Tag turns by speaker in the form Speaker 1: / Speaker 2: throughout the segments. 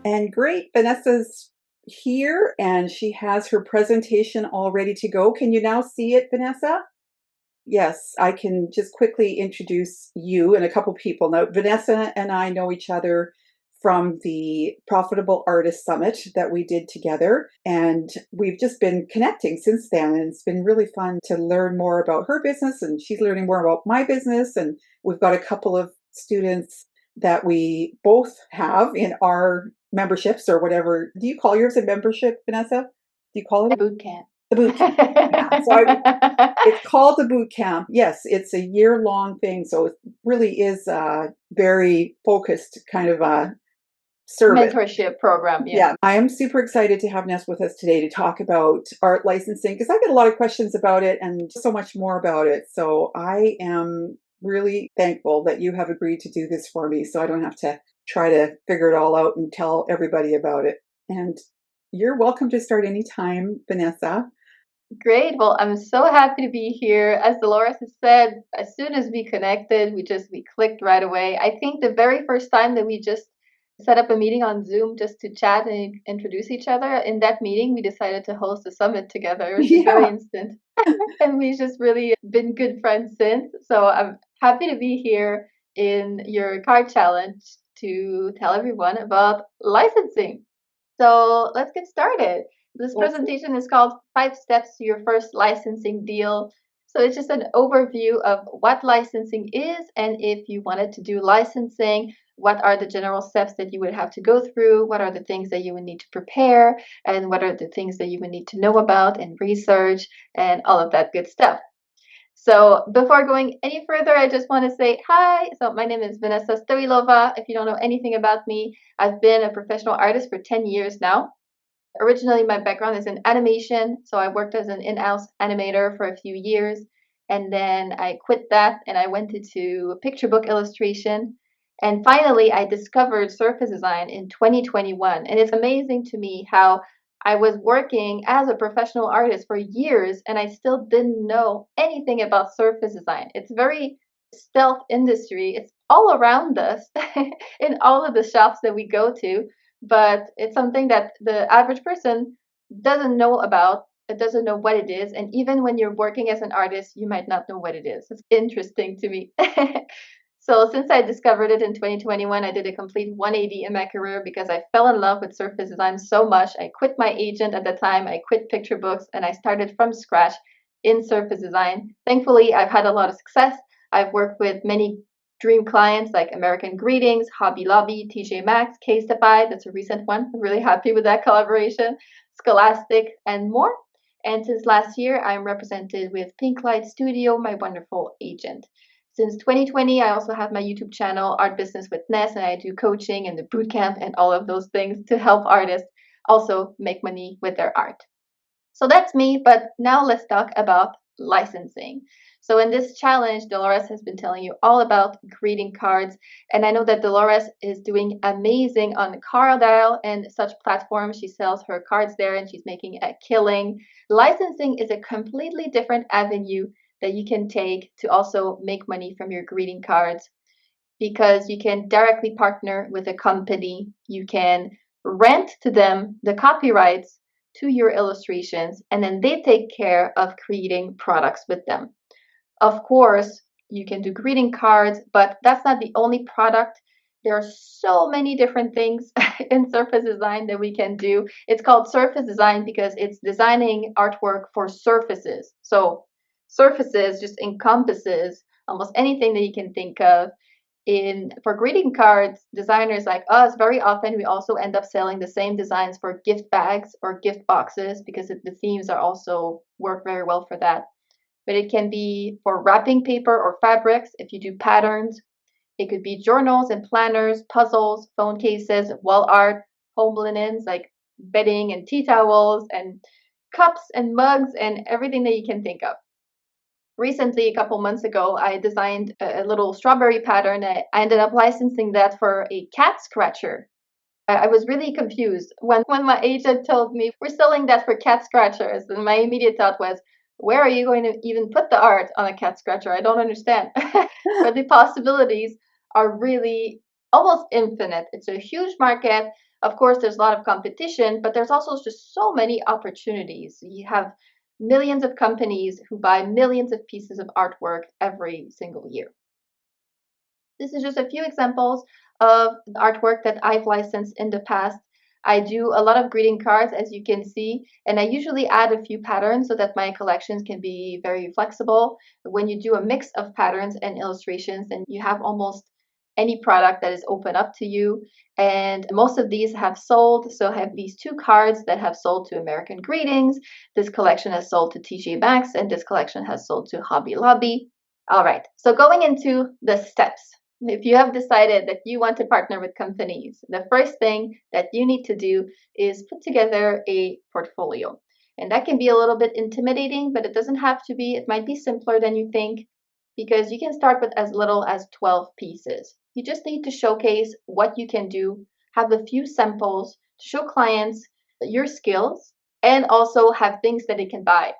Speaker 1: And great, Vanessa's here and she has her presentation all ready to go. Can you now see it, Vanessa? Yes, I can just quickly introduce you and a couple people. Now, Vanessa and I know each other from the Profitable Artist Summit that we did together, and we've just been connecting since then. And it's been really fun to learn more about her business, and she's learning more about my business. And we've got a couple of students that we both have in our memberships or whatever. Do you call yours a membership, Vanessa? Do you call it
Speaker 2: A boot camp.
Speaker 1: the boot camp? Yeah. It's called the boot camp. Yes, it's a year-long thing, so it really is a very focused kind of a service.
Speaker 2: Mentorship program, yeah.
Speaker 1: Yeah, I am super excited to have Ness with us today to talk about art licensing because I get a lot of questions about it and so much more about it. So I am really thankful that you have agreed to do this for me so I don't have to try to figure it all out and tell everybody about it. And you're welcome to start anytime, Vanessa.
Speaker 2: Great. Well, I'm so happy to be here. As Dolores has said, as soon as we connected, we clicked right away. I think the very first time that we just set up a meeting on Zoom just to chat and introduce each other, in that meeting we decided to host a summit together. It was just very
Speaker 1: Yeah.
Speaker 2: instant. And we've just really been good friends since. So I'm happy to be here in your card challenge to tell everyone about licensing. So let's get started. This presentation is called 5 Steps to Your First Licensing Deal. So it's just an overview of what licensing is, and if you wanted to do licensing, what are the general steps that you would have to go through, what are the things that you would need to prepare, and what are the things that you would need to know about and research, and all of that good stuff. So before going any further, I just want to say hi. So my name is Vanessa Stoilova. If you don't know anything about me, I've been a professional artist for 10 years now. Originally, my background is in animation, so I worked as an in-house animator for a few years, and then I quit that and I went into picture book illustration. And finally, I discovered surface design in 2021. And it's amazing to me how I was working as a professional artist for years and I still didn't know anything about surface design. It's very stealth industry. It's all around us in all of the shops that we go to, but it's something that the average person doesn't know about. It doesn't know what it is. And even when you're working as an artist, you might not know what it is. It's interesting to me. So since I discovered it in 2021, I did a complete 180 in my career because I fell in love with surface design so much. I quit my agent at the time. I quit picture books and I started from scratch in surface design. Thankfully, I've had a lot of success. I've worked with many dream clients like American Greetings, Hobby Lobby, TJ Maxx, Casetify. That's a recent one. I'm really happy with that collaboration. Scholastic, and more. And since last year, I'm represented with Pink Light Studio, my wonderful agent. Since 2020, I also have my YouTube channel, Art Business with Ness, and I do coaching and the bootcamp and all of those things to help artists also make money with their art. So that's me, but now let's talk about licensing. So in this challenge, Dolores has been telling you all about greeting cards, and I know that Dolores is doing amazing on Cardile and such platforms. She sells her cards there and she's making a killing. Licensing is a completely different avenue that you can take to also make money from your greeting cards because you can directly partner with a company. You can rent to them the copyrights to your illustrations, and then they take care of creating products with them. Of course, you can do greeting cards, but that's not the only product. There are so many different things in surface design that we can do. It's called surface design because it's designing artwork for surfaces. So surfaces just encompasses almost anything that you can think of. In for greeting cards, designers like us, very often we also end up selling the same designs for gift bags or gift boxes because the themes are also work very well for that. But it can be for wrapping paper or fabrics if you do patterns. It could be journals and planners, puzzles, phone cases, wall art, home linens like bedding and tea towels, and cups and mugs and everything that you can think of. Recently, a couple months ago, I designed a little strawberry pattern. I ended up licensing that for a cat scratcher. I was really confused when my agent told me we're selling that for cat scratchers. And my immediate thought was, where are you going to even put the art on a cat scratcher? I don't understand. But the possibilities are really almost infinite. It's a huge market. Of course, there's a lot of competition, but there's also just so many opportunities. You have millions of companies who buy millions of pieces of artwork every single year. This is just a few examples of the artwork that I've licensed in the past. I do a lot of greeting cards, as you can see, and I usually add a few patterns so that my collections can be very flexible. When you do a mix of patterns and illustrations, then you have almost any product that is open up to you. And most of these have sold. So I have these two cards that have sold to American Greetings. This collection has sold to TJ Maxx, and this collection has sold to Hobby Lobby. All right, so going into the steps. If you have decided that you want to partner with companies, the first thing that you need to do is put together a portfolio. And that can be a little bit intimidating, but it doesn't have to be. It might be simpler than you think because you can start with as little as 12 pieces. You just need to showcase what you can do, have a few samples to show clients your skills, and also have things that they can buy.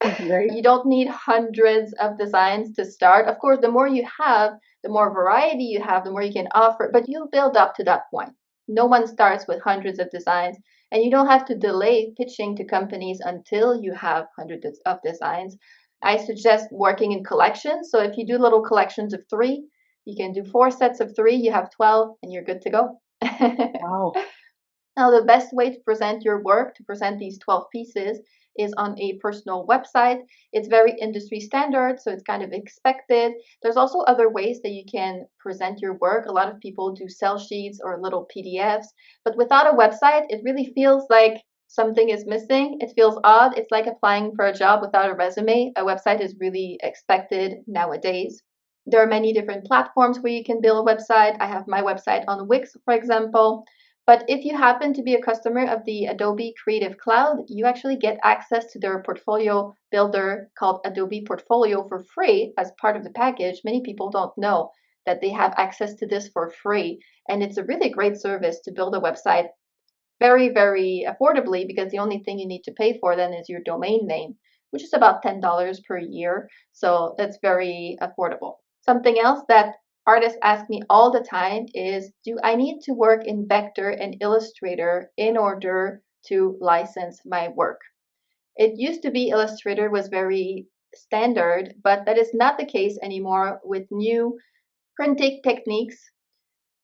Speaker 1: Right.
Speaker 2: You don't need hundreds of designs to start. Of course, the more you have, the more variety you have, the more you can offer, but you build up to that point. No one starts with hundreds of designs, and you don't have to delay pitching to companies until you have hundreds of designs. I suggest working in collections. So if you do little collections of 3, you can do 4 sets of 3, you have 12, and you're good to go.
Speaker 1: Wow.
Speaker 2: Now, the best way to present your work, to present these 12 pieces, is on a personal website. It's very industry standard, so it's kind of expected. There's also other ways that you can present your work. A lot of people do sell sheets or little PDFs, but without a website, it really feels like something is missing. It feels odd. It's like applying for a job without a resume. A website is really expected nowadays. There are many different platforms where you can build a website. I have my website on Wix, for example. But if you happen to be a customer of the Adobe Creative Cloud, you actually get access to their portfolio builder called Adobe Portfolio for free as part of the package. Many people don't know that they have access to this for free. And it's a really great service to build a website very, very affordably because the only thing you need to pay for then is your domain name, which is about $10 per year. So that's very affordable. Something else that artists ask me all the time is, do I need to work in Vector and Illustrator in order to license my work? It used to be Illustrator was very standard, but that is not the case anymore with new printing techniques.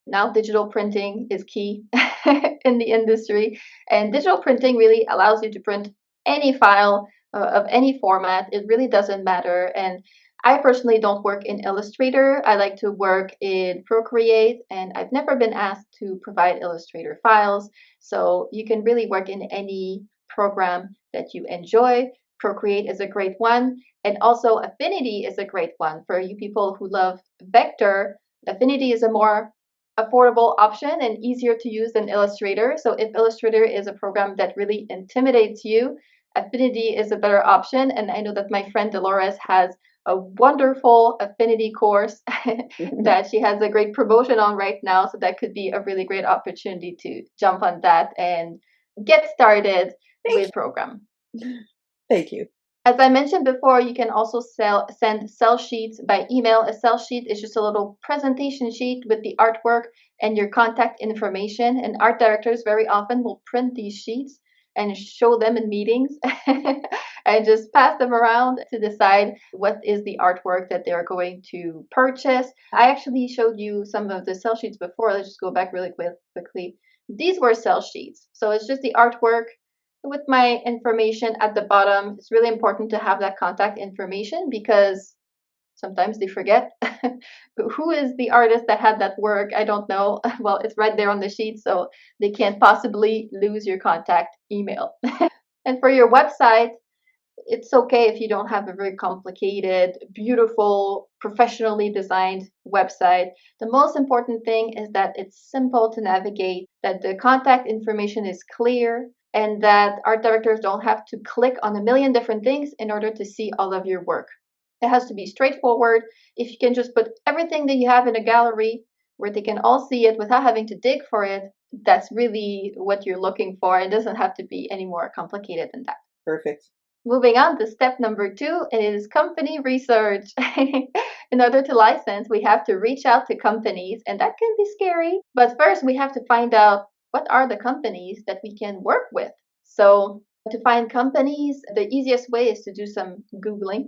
Speaker 2: Now digital printing is key in the industry, and digital printing really allows you to print any file of any format. It really doesn't matter. And I personally don't work in Illustrator. I like to work in Procreate, and I've never been asked to provide Illustrator files. So you can really work in any program that you enjoy. Procreate is a great one, and also Affinity is a great one for you people who love vector. Affinity is a more affordable option and easier to use than Illustrator. So if Illustrator is a program that really intimidates you, Affinity is a better option. And I know that my friend Dolores has a wonderful Affinity course that she has a great promotion on right now. So that could be a really great opportunity to jump on that and get started
Speaker 1: Thank
Speaker 2: with program.
Speaker 1: you. Thank you.
Speaker 2: As I mentioned before, you can also send sell sheets by email. A sell sheet is just a little presentation sheet with the artwork and your contact information. And art directors very often will print these sheets and show them in meetings and just pass them around to decide what is the artwork that they're going to purchase. I actually showed you some of the sell sheets before. Let's just go back really quickly. These were sell sheets. So it's just the artwork with my information at the bottom. It's really important to have that contact information because sometimes they forget who is the artist that had that work. I don't know. Well, it's right there on the sheet, so they can't possibly lose your contact email. And for your website, it's okay if you don't have a very complicated, beautiful, professionally designed website. The most important thing is that it's simple to navigate, that the contact information is clear, and that art directors don't have to click on a million different things in order to see all of your work. It has to be straightforward. If you can just put everything that you have in a gallery where they can all see it without having to dig for it, that's really what you're looking for. It doesn't have to be any more complicated than that.
Speaker 1: Perfect.
Speaker 2: Moving on to step number 2, it is company research. In order to license, we have to reach out to companies, and that can be scary. But first, we have to find out what are the companies that we can work with. So to find companies, the easiest way is to do some Googling,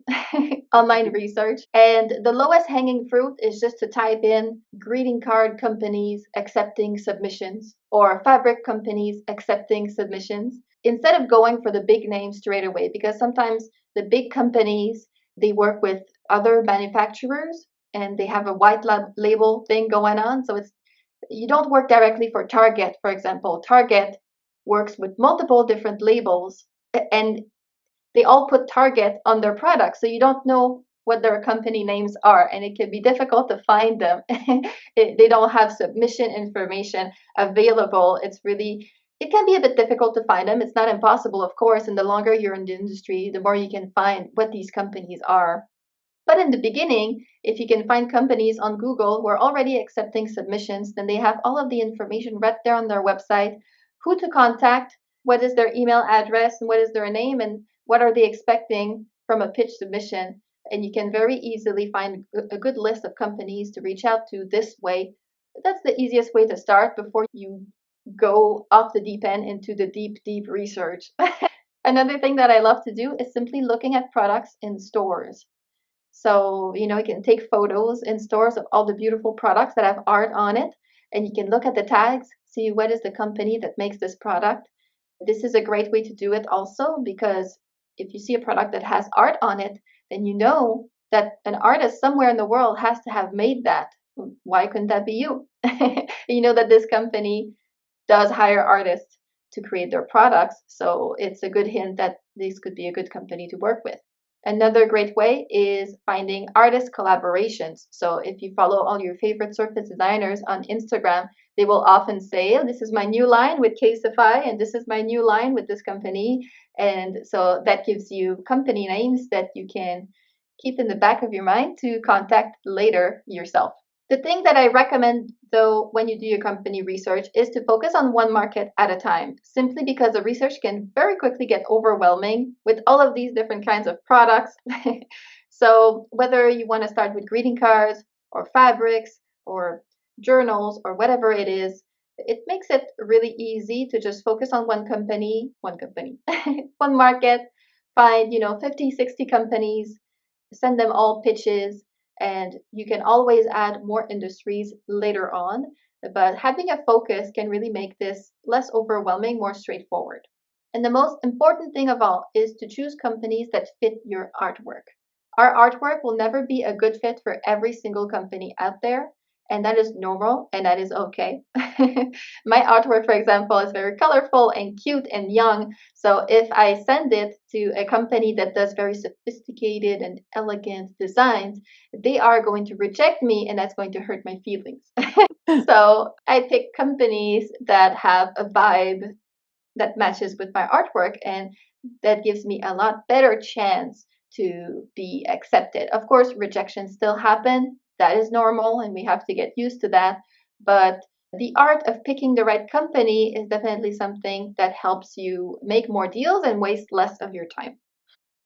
Speaker 2: online research. And the lowest hanging fruit is just to type in greeting card companies accepting submissions or fabric companies accepting submissions instead of going for the big names straight away, because sometimes the big companies, they work with other manufacturers and they have a white label thing going on. So it's, you don't work directly for Target, for example. Target works with multiple different labels and they all put Target on their products. So you don't know what their company names are and it can be difficult to find them. They don't have submission information available. It's really, it can be a bit difficult to find them. It's not impossible, of course, and the longer you're in the industry, the more you can find what these companies are. But in the beginning, if you can find companies on Google who are already accepting submissions, then they have all of the information right there on their website, who to contact, what is their email address, and what is their name, and what are they expecting from a pitch submission. And you can very easily find a good list of companies to reach out to this way. That's the easiest way to start before you go off the deep end into the deep, deep research. Another thing that I love to do is simply looking at products in stores. So, you know, you can take photos in stores of all the beautiful products that have art on it, and you can look at the tags, see what is the company that makes this product. This is a great way to do it also because if you see a product that has art on it, then you know that an artist somewhere in the world has to have made that. Why couldn't that be you? You know that this company does hire artists to create their products, so it's a good hint that this could be a good company to work with. Another great way is finding artist collaborations. So if you follow all your favorite surface designers on Instagram, they will often say, oh, this is my new line with Caseify, and this is my new line with this company. And so that gives you company names that you can keep in the back of your mind to contact later yourself. The thing that I recommend, though, when you do your company research is to focus on one market at a time, simply because the research can very quickly get overwhelming with all of these different kinds of products. So, whether you want to start with greeting cards or fabrics or journals or whatever it is, it makes it really easy to just focus on one company, one market, find, 50, 60 companies, send them all pitches, and you can always add more industries later on. But having a focus can really make this less overwhelming, more straightforward. And the most important thing of all is to choose companies that fit your artwork. Our artwork will never be a good fit for every single company out there, and that is normal and that is okay. My artwork, for example, is very colorful and cute and young. So if I send it to a company that does very sophisticated and elegant designs, they are going to reject me and that's going to hurt my feelings. So I pick companies that have a vibe that matches with my artwork, and that gives me a lot better chance to be accepted. Of course, rejections still happen. That is normal and we have to get used to that. But the art of picking the right company is definitely something that helps you make more deals and waste less of your time.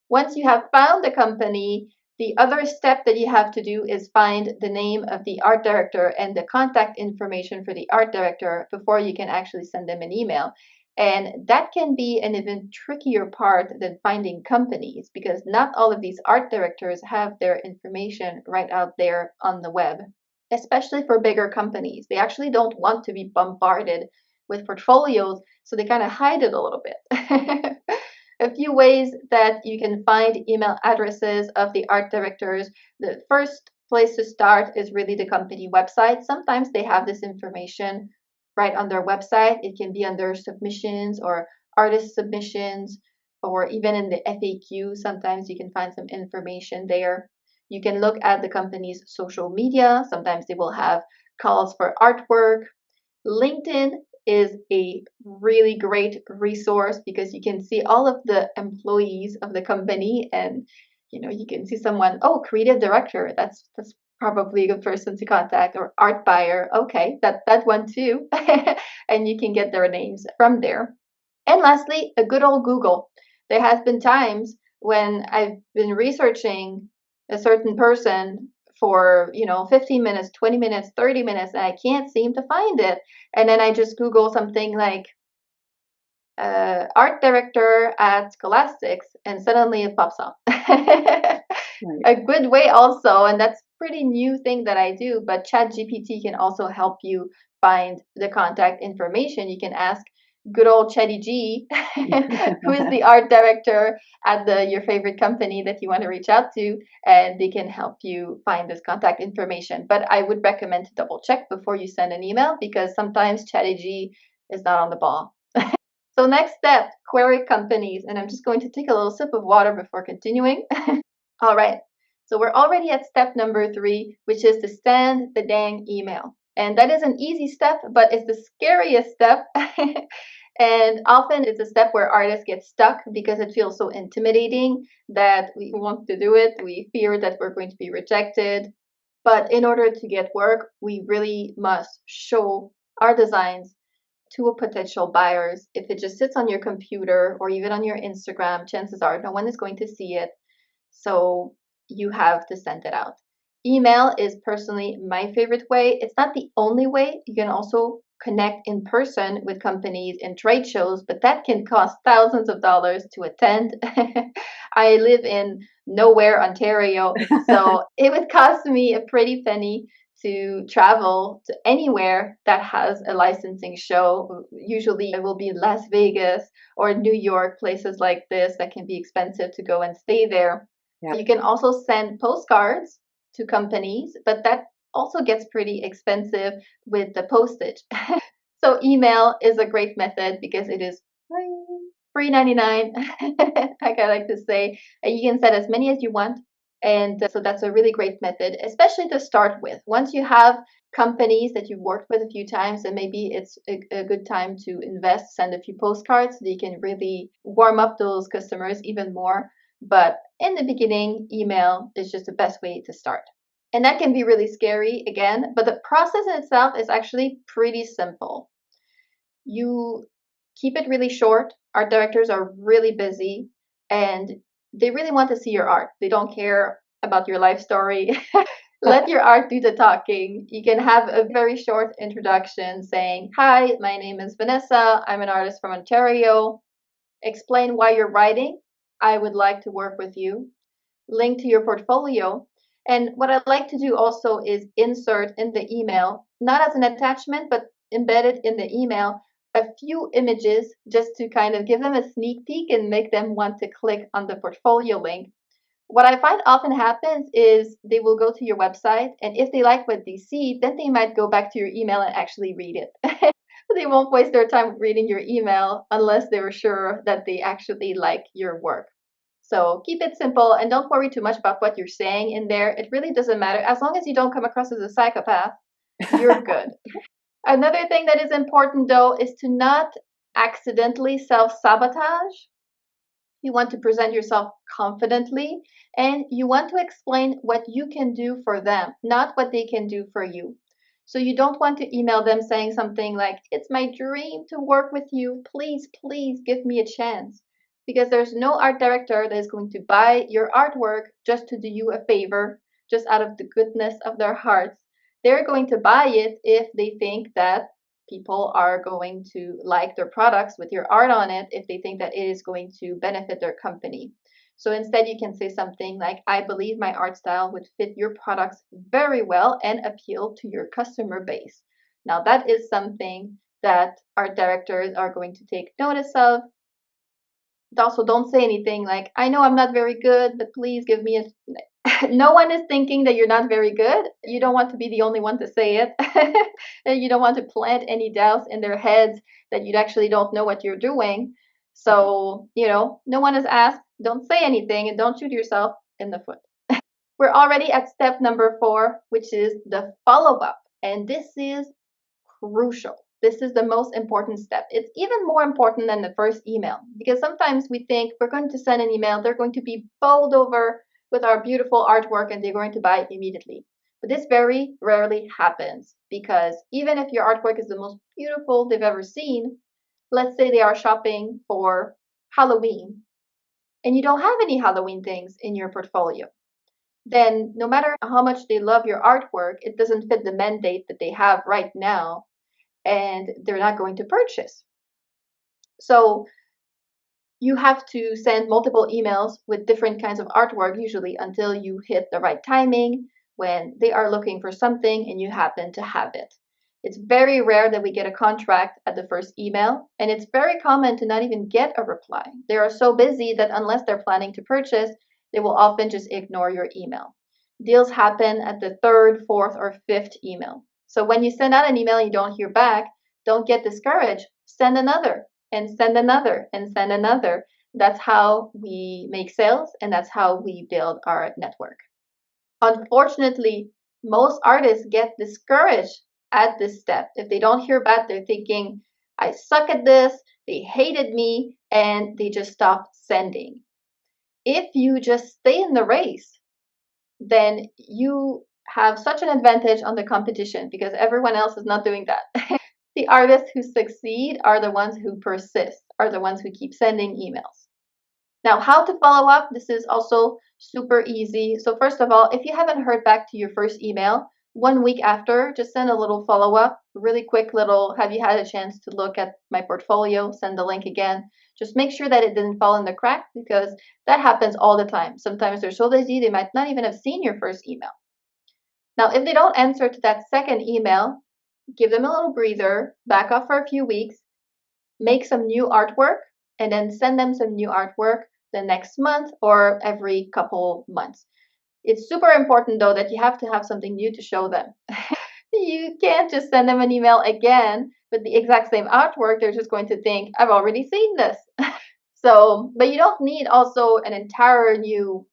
Speaker 2: Once you have found the company, the other step that you have to do is find the name of the art director and the contact information for the art director before you can actually send them an email. And that can be an even trickier part than finding companies because not all of these art directors have their information right out there on the web, especially for bigger companies. They actually don't want to be bombarded with portfolios, so they kind of hide it a little bit. A few ways that you can find email addresses of the art directors. The first place to start is really the company website. Sometimes they have this information right on their website. It can be under submissions or artist submissions, or even in the FAQ. Sometimes you can find some information there. You can look at the company's social media. Sometimes they will have calls for artwork. LinkedIn is a really great resource because you can see all of the employees of the company, and you can see someone, oh, creative director, that's probably a good person to contact, or art buyer, okay, that one too. And you can get their names from there. And lastly, a good old Google. There has been times when I've been researching a certain person for 15 minutes, 20 minutes, 30 minutes, and I can't seem to find it. And then I just Google something like art director at Scholastics, and suddenly it pops up.
Speaker 1: Right.
Speaker 2: A good way also, and that's pretty new thing that I do, but ChatGPT can also help you find the contact information. You can ask good old Chatty G, who is the art director at your favorite company that you want to reach out to, and they can help you find this contact information. But I would recommend to double check before you send an email, because sometimes Chatty G is not on the ball. So next step, query companies. And I'm just going to take a little sip of water before continuing. All right. So we're already at step number 3, which is to send the dang email. And that is an easy step, but it's the scariest step. And often it's a step where artists get stuck because it feels so intimidating that we want to do it. We fear that we're going to be rejected. But in order to get work, we really must show our designs to a potential buyers. If it just sits on your computer or even on your Instagram, chances are no one is going to see it. So you have to send it out. Email is personally my favorite way. It's not the only way. You can also connect in person with companies in trade shows, but that can cost thousands of dollars to attend. I live in nowhere, Ontario, so it would cost me a pretty penny to travel to anywhere that has a licensing show. Usually it will be Las Vegas or New York, places like this that can be expensive to go and stay there.
Speaker 1: Yeah.
Speaker 2: You can also send postcards to companies, but that also gets pretty expensive with the postage. So email is a great method because it is free 99, like I like to say. You can set as many as you want. And so that's a really great method, especially to start with. Once you have companies that you've worked with a few times, and maybe it's a good time to invest, send a few postcards so you can really warm up those customers even more. But in the beginning, email is just the best way to start. And that can be really scary again, but the process in itself is actually pretty simple. You keep it really short. Art directors are really busy and they really want to see your art. They don't care about your life story. Let your art do the talking. You can have a very short introduction saying, "Hi, my name is Vanessa. I'm an artist from Ontario. Explain why you're writing. I would like to work with you. Link to your portfolio." And what I like to do also is insert in the email, not as an attachment, but embedded in the email, a few images just to kind of give them a sneak peek and make them want to click on the portfolio link. What I find often happens is they will go to your website, and if they like what they see, then they might go back to your email and actually read it. They won't waste their time reading your email unless they were sure that they actually like your work. So keep it simple and don't worry too much about what you're saying in there. It really doesn't matter. As long as you don't come across as a psychopath, you're good. Another thing that is important though is to not accidentally self sabotage. You want to present yourself confidently and you want to explain what you can do for them, not what they can do for you. So you don't want to email them saying something like, "It's my dream to work with you. Please, please give me a chance." Because there's no art director that is going to buy your artwork just to do you a favor, just out of the goodness of their hearts. They're going to buy it if they think that people are going to like their products with your art on it, if they think that it is going to benefit their company. So instead, you can say something like, "I believe my art style would fit your products very well and appeal to your customer base." Now, that is something that art directors are going to take notice of. Also, don't say anything like, "I know I'm not very good, but please give me a." No one is thinking that you're not very good. You don't want to be the only one to say it. And you don't want to plant any doubts in their heads that you actually don't know what you're doing. So, no one has asked. Don't say anything and don't shoot yourself in the foot. We're already at step number 4, which is the follow up. And this is crucial. This is the most important step. It's even more important than the first email because sometimes we think we're going to send an email, they're going to be bowled over with our beautiful artwork and they're going to buy it immediately. But this very rarely happens because even if your artwork is the most beautiful they've ever seen, let's say they are shopping for Halloween and you don't have any Halloween things in your portfolio. then no matter how much they love your artwork, it doesn't fit the mandate that they have right now, and they're not going to purchase. So you have to send multiple emails with different kinds of artwork, usually until you hit the right timing when they are looking for something and you happen to have it. It's very rare that we get a contract at the first email, and it's very common to not even get a reply. They are so busy that unless they're planning to purchase, they will often just ignore your email. Deals happen at the third, fourth, or fifth email. So when you send out an email and you don't hear back, don't get discouraged. Send another and send another and send another. That's how we make sales, and that's how we build our network. Unfortunately, most artists get discouraged at this step. If they don't hear back, they're thinking, I suck at this, they hated me, and they just stop sending. If you just stay in the race, then you have such an advantage on the competition because everyone else is not doing that. The artists who succeed are the ones who persist, are the ones who keep sending emails. Now, how to follow up? This is also super easy. So first of all, if you haven't heard back to your first email, 1 week after, just send a little follow up, really quick little, have you had a chance to look at my portfolio? Send the link again. Just make sure that it didn't fall in the crack because that happens all the time. Sometimes they're so busy, they might not even have seen your first email. Now, if they don't answer to that second email, give them a little breather, back off for a few weeks, make some new artwork, and then send them some new artwork the next month or every couple months. It's super important though that you have to have something new to show them. You can't just send them an email again with the exact same artwork. They're just going to think, I've already seen this. So, but you don't need also an entire new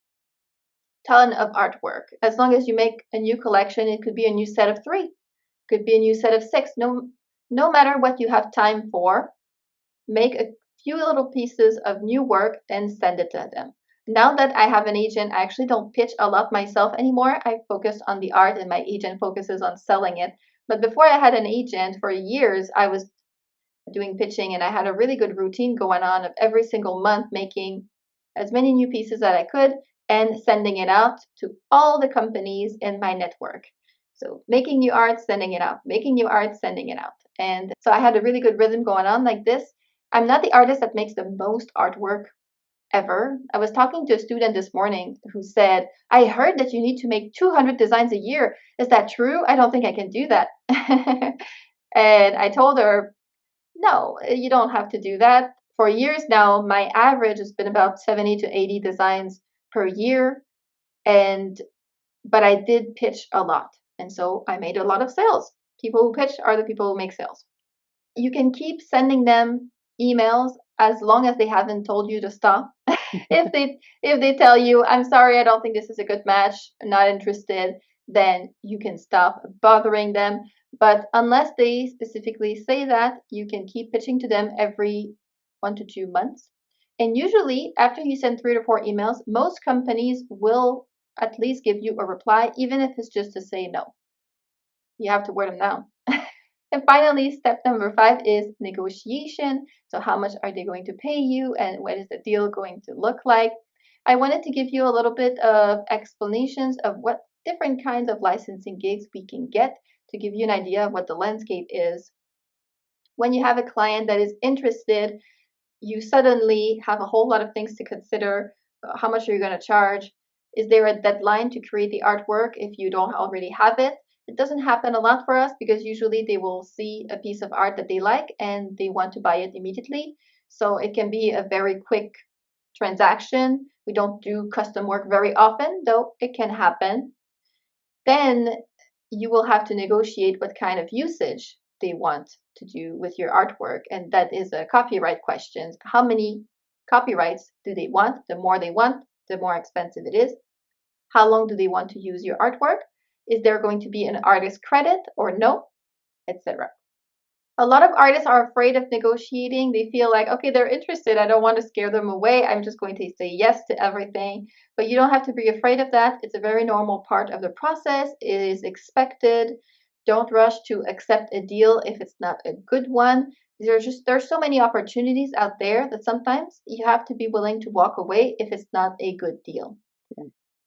Speaker 2: ton of artwork. As long as you make a new collection, it could be a new set of 3, could be a new set of 6. No matter what you have time for, make a few little pieces of new work and send it to them. Now that I have an agent, I actually don't pitch a lot myself anymore. I focus on the art and my agent focuses on selling it. But before I had an agent for years, I was doing pitching and I had a really good routine going on of every single month making as many new pieces that I could and sending it out to all the companies in my network. So making new art, sending it out, making new art, sending it out. And so I had a really good rhythm going on like this. I'm not the artist that makes the most artwork ever. I was talking to a student this morning who said, I heard that you need to make 200 designs a year. Is that true? I don't think I can do that. And I told her, no, you don't have to do that. For years now, my average has been about 70 to 80 designs per year. And but I did pitch a lot. And so I made a lot of sales. People who pitch are the people who make sales. You can keep sending them emails as long as they haven't told you to stop. If they tell you, I'm sorry, I don't think this is a good match, I'm not interested, then you can stop bothering them. But unless they specifically say that, you can keep pitching to them every 1 to 2 months. And usually, after you send 3 to 4 emails, most companies will at least give you a reply, even if it's just to say no. You have to wear them down. And finally, step number 5 is negotiation. So how much are they going to pay you and what is the deal going to look like? I wanted to give you a little bit of explanations of what different kinds of licensing gigs we can get to give you an idea of what the landscape is. When you have a client that is interested, you suddenly have a whole lot of things to consider. How much are you going to charge? Is there a deadline to create the artwork if you don't already have it? It doesn't happen a lot for us because usually they will see a piece of art that they like and they want to buy it immediately. So it can be a very quick transaction. We don't do custom work very often, though it can happen. Then you will have to negotiate what kind of usage they want to do with your artwork. And that is a copyright question. How many copyrights do they want? The more they want, the more expensive it is. How long do they want to use your artwork? Is there going to be an artist credit or no, etc. A lot of artists are afraid of negotiating. They feel like, okay, they're interested. I don't want to scare them away. I'm just going to say yes to everything. But you don't have to be afraid of that. It's a very normal part of the process. It is expected. Don't rush to accept a deal if it's not a good one. There's so many opportunities out there that sometimes you have to be willing to walk away if it's not a good deal.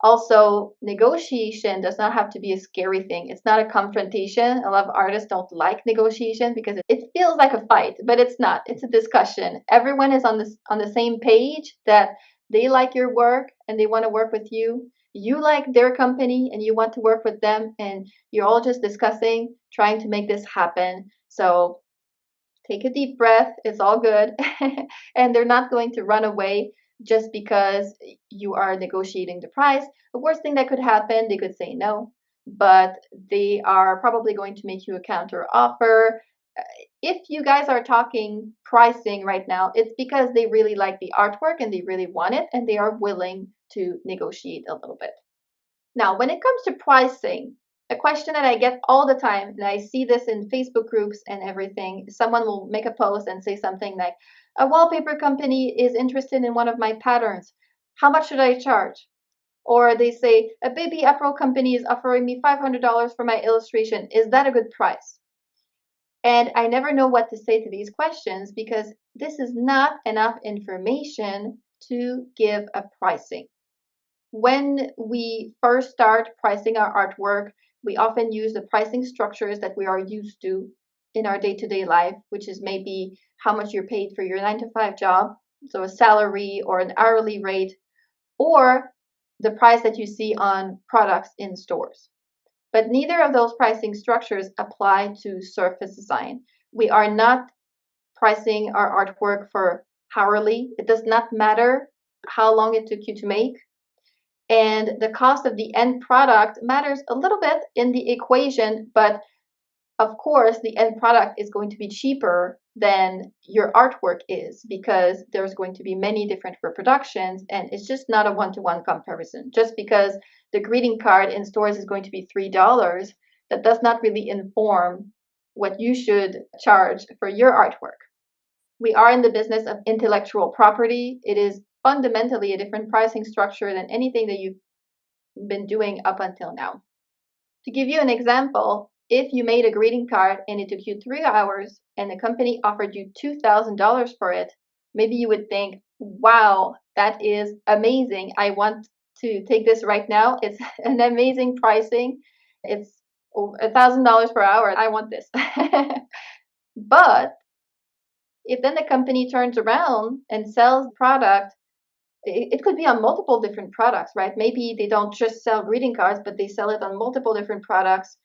Speaker 2: Also, negotiation does not have to be a scary thing. It's not a confrontation. A lot of artists don't like negotiation because it feels like a fight, but it's not. It's a discussion. Everyone is on the same page that they like your work and they want to work with you. You like their company and you want to work with them, and you're all just discussing, trying to make this happen. So take a deep breath. It's all good. And they're not going to run away just because you are negotiating the price. The worst thing that could happen, they could say no, but they are probably going to make you a counter offer. If you guys are talking pricing right now, it's because they really like the artwork and they really want it and they are willing to negotiate a little bit. Now, when it comes to pricing, a question that I get all the time, and I see this in Facebook groups and everything, someone will make a post and say something like, a wallpaper company is interested in one of my patterns. How much should I charge? Or they say, a baby apparel company is offering me $500 for my illustration. Is that a good price? And I never know what to say to these questions because this is not enough information to give a pricing. When we first start pricing our artwork, we often use the pricing structures that we are used to in our day-to-day life, which is maybe how much you're paid for your 9 to 5 job, so a salary or an hourly rate, or the price that you see on products in stores. But neither of those pricing structures apply to surface design. We are not pricing our artwork for hourly. It does not matter how long it took you to make, and the cost of the end product matters a little bit in the equation, but of course, the end product is going to be cheaper than your artwork is because there's going to be many different reproductions, and it's just not a one-to-one comparison. Just because the greeting card in stores is going to be $3, that does not really inform what you should charge for your artwork. We are in the business of intellectual property. It is fundamentally a different pricing structure than anything that you've been doing up until now. To give you an example, if you made a greeting card and it took you 3 hours and the company offered you $2,000 for it, maybe you would think, wow, that is amazing. I want to take this right now. It's an amazing pricing. It's $1,000 per hour. I want this. But if then the company turns around and sells product, it could be on multiple different products, right? Maybe they don't just sell greeting cards, but they sell it on multiple different products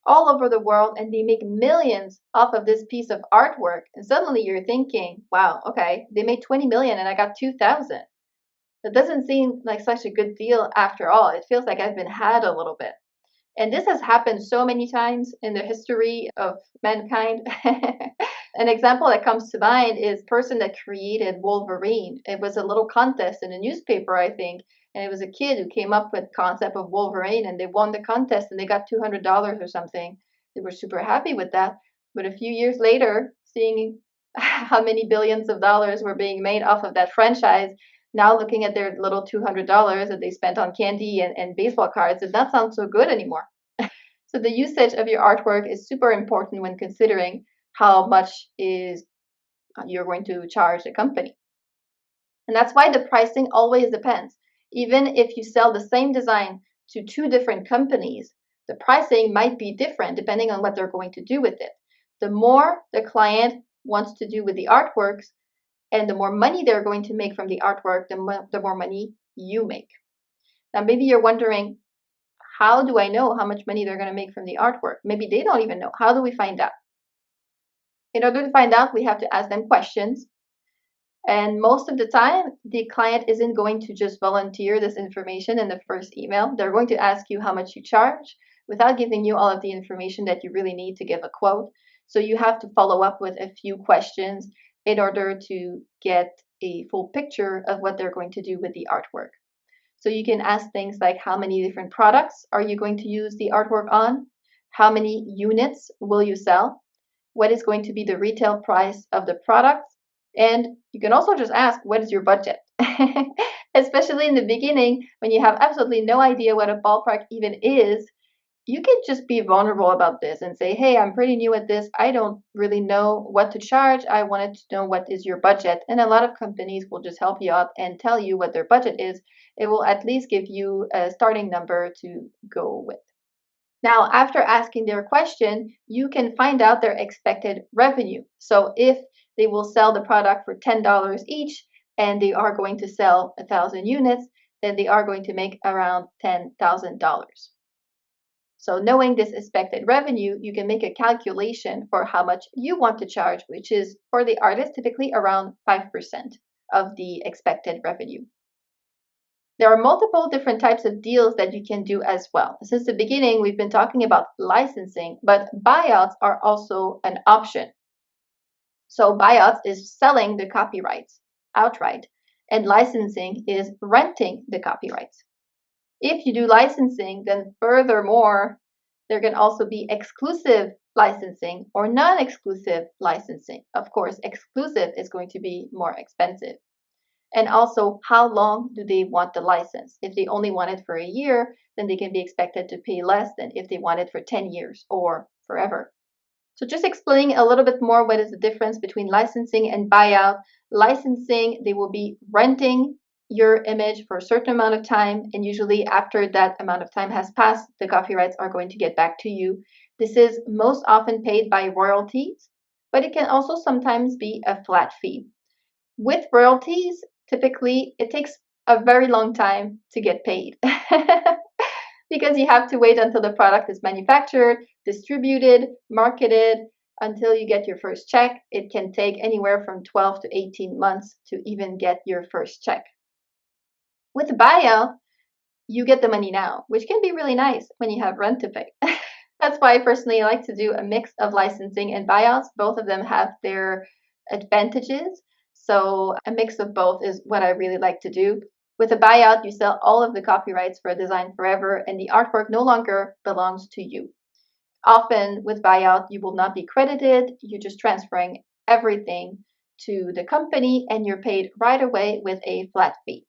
Speaker 2: all over the world, and they make millions off of this piece of artwork. And suddenly you're thinking, wow, okay, they made 20 million and I got 2,000. That doesn't seem like such a good deal after all. It feels like I've been had a little bit. And this has happened so many times in the history of mankind. An example that comes to mind is person that created Wolverine. It was a little contest in a newspaper, I think, and it was a kid who came up with the concept of Wolverine, and they won the contest and they got $200 or something. They were super happy with that. But a few years later, seeing how many billions of dollars were being made off of that franchise, now looking at their little $200 that they spent on candy and baseball cards, it does not sound so good anymore. So the usage of your artwork is super important when considering how much is you're going to charge the company. And that's why the pricing always depends. Even if you sell the same design to two different companies, the pricing might be different depending on what they're going to do with it. The more the client wants to do with the artworks and the more money they're going to make from the artwork, the more money you make. Now, maybe you're wondering, how do I know how much money they're going to make from the artwork? Maybe they don't even know. How do we find out? In order to find out, we have to ask them questions. And most of the time, the client isn't going to just volunteer this information in the first email. They're going to ask you how much you charge without giving you all of the information that you really need to give a quote. So you have to follow up with a few questions in order to get a full picture of what they're going to do with the artwork. So you can ask things like, how many different products are you going to use the artwork on? How many units will you sell? What is going to be the retail price of the product? And you can also just ask, what is your budget? Especially in the beginning, when you have absolutely no idea what a ballpark even is, you can just be vulnerable about this and say, hey, I'm pretty new at this. I don't really know what to charge. I wanted to know what is your budget. And a lot of companies will just help you out and tell you what their budget is. It will at least give you a starting number to go with. Now, after asking their question, you can find out their expected revenue. So if they will sell the product for $10 each and they are going to sell 1,000 units, then they are going to make around $10,000. So knowing this expected revenue, you can make a calculation for how much you want to charge, which is for the artist typically around 5% of the expected revenue. There are multiple different types of deals that you can do as well. Since the beginning, we've been talking about licensing, but buyouts are also an option. So buyouts is selling the copyrights outright, and licensing is renting the copyrights. If you do licensing, then furthermore, there can also be exclusive licensing or non-exclusive licensing. Of course, exclusive is going to be more expensive. And also, how long do they want the license? If they only want it for a year, then they can be expected to pay less than if they want it for 10 years or forever. So just explaining a little bit more what is the difference between licensing and buyout. Licensing, they will be renting your image for a certain amount of time, and usually after that amount of time has passed, the copyrights are going to get back to you. This is most often paid by royalties, but it can also sometimes be a flat fee. With royalties, typically it takes a very long time to get paid. Because you have to wait until the product is manufactured, distributed, marketed, until you get your first check. It can take anywhere from 12 to 18 months to even get your first check. With buyout, you get the money now, which can be really nice when you have rent to pay. That's why I personally like to do a mix of licensing and buyouts. Both of them have their advantages. So a mix of both is what I really like to do. With a buyout, you sell all of the copyrights for a design forever, and the artwork no longer belongs to you. Often with buyout, you will not be credited. You're just transferring everything to the company, and you're paid right away with a flat fee.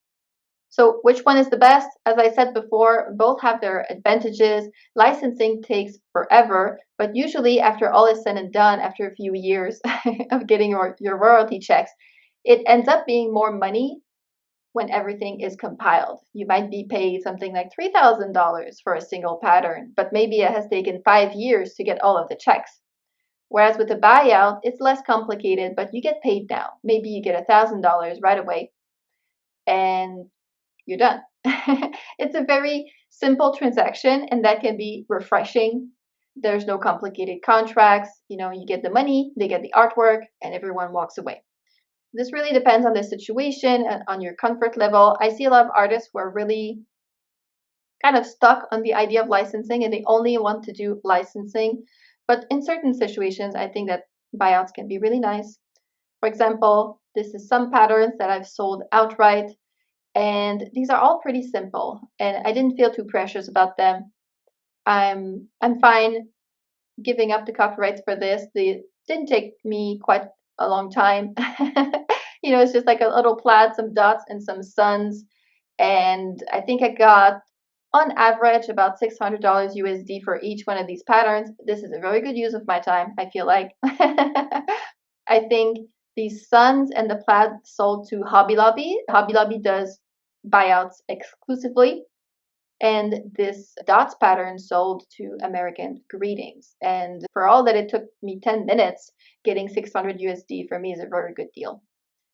Speaker 2: So which one is the best? As I said before, both have their advantages. Licensing takes forever, but usually after all is said and done, after a few years of getting your royalty checks, it ends up being more money when everything is compiled. You might be paid something like $3,000 for a single pattern, but maybe it has taken 5 years to get all of the checks. Whereas with a buyout, it's less complicated, but you get paid now. Maybe you get $1,000 right away, and you're done. It's a very simple transaction, and that can be refreshing. There's no complicated contracts. You get the money, they get the artwork, and everyone walks away. This really depends on the situation and on your comfort level. I see a lot of artists who are really kind of stuck on the idea of licensing and they only want to do licensing. But in certain situations, I think that buyouts can be really nice. For example, this is some patterns that I've sold outright. And these are all pretty simple, and I didn't feel too precious about them. I'm fine giving up the copyrights for this. They didn't take me quite a long time. It's just like a little plaid, some dots, and some suns. And I think I got, on average, about $600 USD for each one of these patterns. This is a very good use of my time, I feel like. I think these suns and the plaid sold to Hobby Lobby. Hobby Lobby does buyouts exclusively. And this dots pattern sold to American Greetings. And for all that it took me 10 minutes, getting 600 USD for me is a very good deal.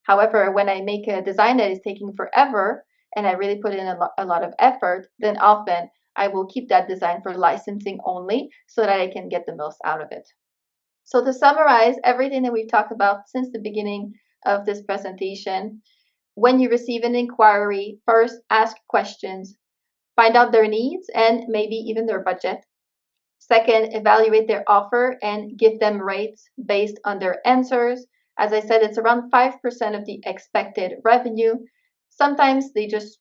Speaker 2: However, when I make a design that is taking forever and I really put in a lot of effort, then often I will keep that design for licensing only so that I can get the most out of it. So to summarize everything that we've talked about since the beginning of this presentation, when you receive an inquiry, first ask questions, find out their needs and maybe even their budget. Second, evaluate their offer and give them rates based on their answers. As I said, it's around 5% of the expected revenue. Sometimes they just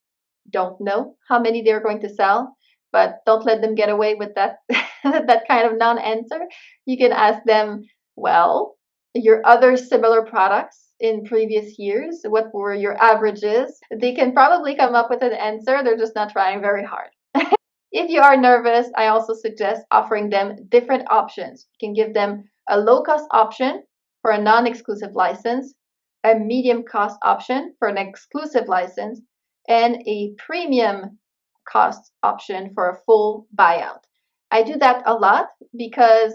Speaker 2: don't know how many they're going to sell, but don't let them get away with that, that kind of non-answer. You can ask them, well, your other similar products in previous years, what were your averages? They can probably come up with an answer. They're just not trying very hard. If you are nervous, I also suggest offering them different options. You can give them a low-cost option for a non-exclusive license, a medium-cost option for an exclusive license, and a premium cost option for a full buyout. I do that a lot because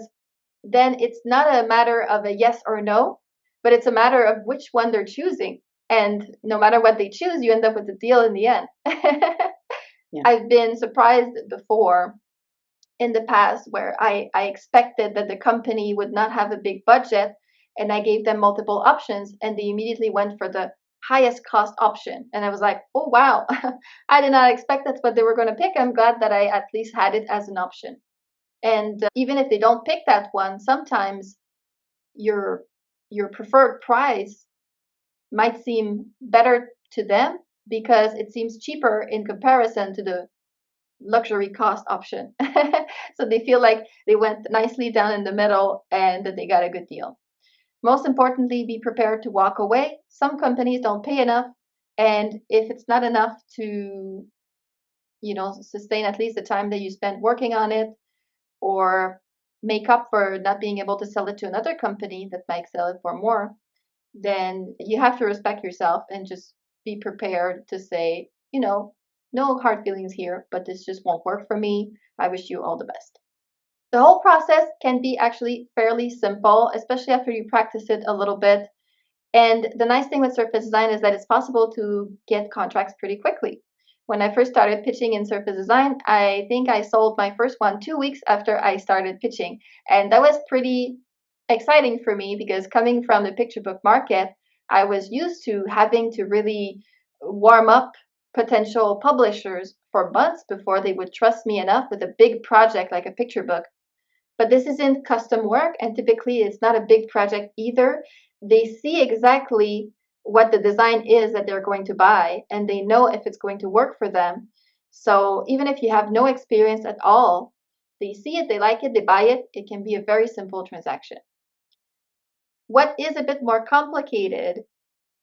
Speaker 2: then it's not a matter of a yes or no, but it's a matter of which one they're choosing. And no matter what they choose, you end up with a deal in the end.
Speaker 1: Yeah.
Speaker 2: I've been surprised before in the past where I expected that the company would not have a big budget, and I gave them multiple options and they immediately went for the highest cost option. And I was like, oh wow, I did not expect that's what they were going to pick. I'm glad that I at least had it as an option. And even if they don't pick that one, sometimes your your preferred price might seem better to them because it seems cheaper in comparison to the luxury cost option. So they feel like they went nicely down in the middle and that they got a good deal. Most importantly, be prepared to walk away. Some companies don't pay enough, and if it's not enough to, sustain at least the time that you spent working on it, or make up for not being able to sell it to another company that might sell it for more, then you have to respect yourself and just be prepared to say, no hard feelings here, but this just won't work for me. I wish you all the best. The whole process can be actually fairly simple, especially after you practice it a little bit. And the nice thing with surface design is that it's possible to get contracts pretty quickly. When I first started pitching in surface design, I think I sold my first one 2 weeks after I started pitching. And that was pretty exciting for me because coming from the picture book market, I was used to having to really warm up potential publishers for months before they would trust me enough with a big project like a picture book. But this isn't custom work, and typically it's not a big project either. They see exactly what the design is that they're going to buy, and they know if it's going to work for them. So even if you have no experience at all, they see it, they like it, they buy it. It can be a very simple transaction. What is a bit more complicated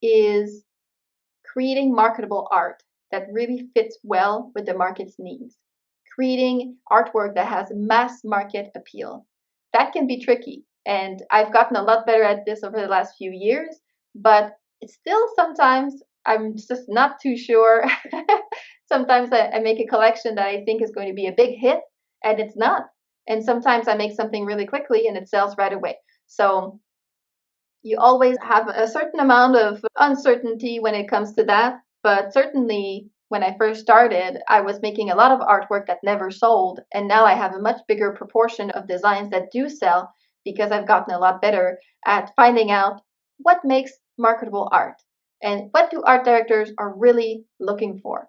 Speaker 2: is creating marketable art that really fits well with the market's needs, creating artwork that has mass market appeal. That can be tricky. And I've gotten a lot better at this over the last few years, but it's still sometimes I'm just not too sure. Sometimes I make a collection that I think is going to be a big hit, and it's not. And sometimes I make something really quickly and it sells right away. So you always have a certain amount of uncertainty when it comes to that. But certainly, when I first started, I was making a lot of artwork that never sold. And now I have a much bigger proportion of designs that do sell because I've gotten a lot better at finding out what makes marketable art and what do art directors are really looking for.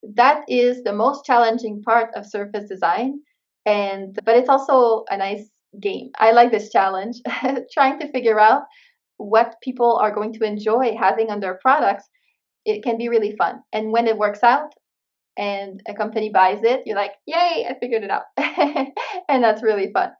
Speaker 2: That is the most challenging part of surface design. But it's also a nice game. I like this challenge, trying to figure out what people are going to enjoy having on their products. It can be really fun. And when it works out and a company buys it, you're like, yay, I figured it out. And that's really fun.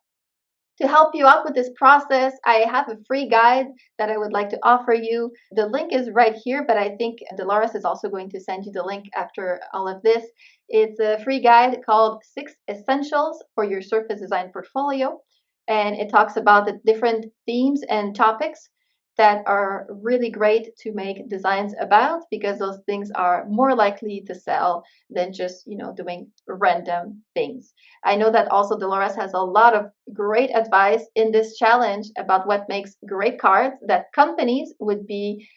Speaker 2: To help you out with this process, I have a free guide that I would like to offer you. The link is right here, but I think Dolores is also going to send you the link after all of this. It's a free guide called 6 Essentials for Your Surface Design Portfolio. And it talks about the different themes and topics that are really great to make designs about because those things are more likely to sell than just, doing random things. I know that also Dolores has a lot of great advice in this challenge about what makes great cards that companies would be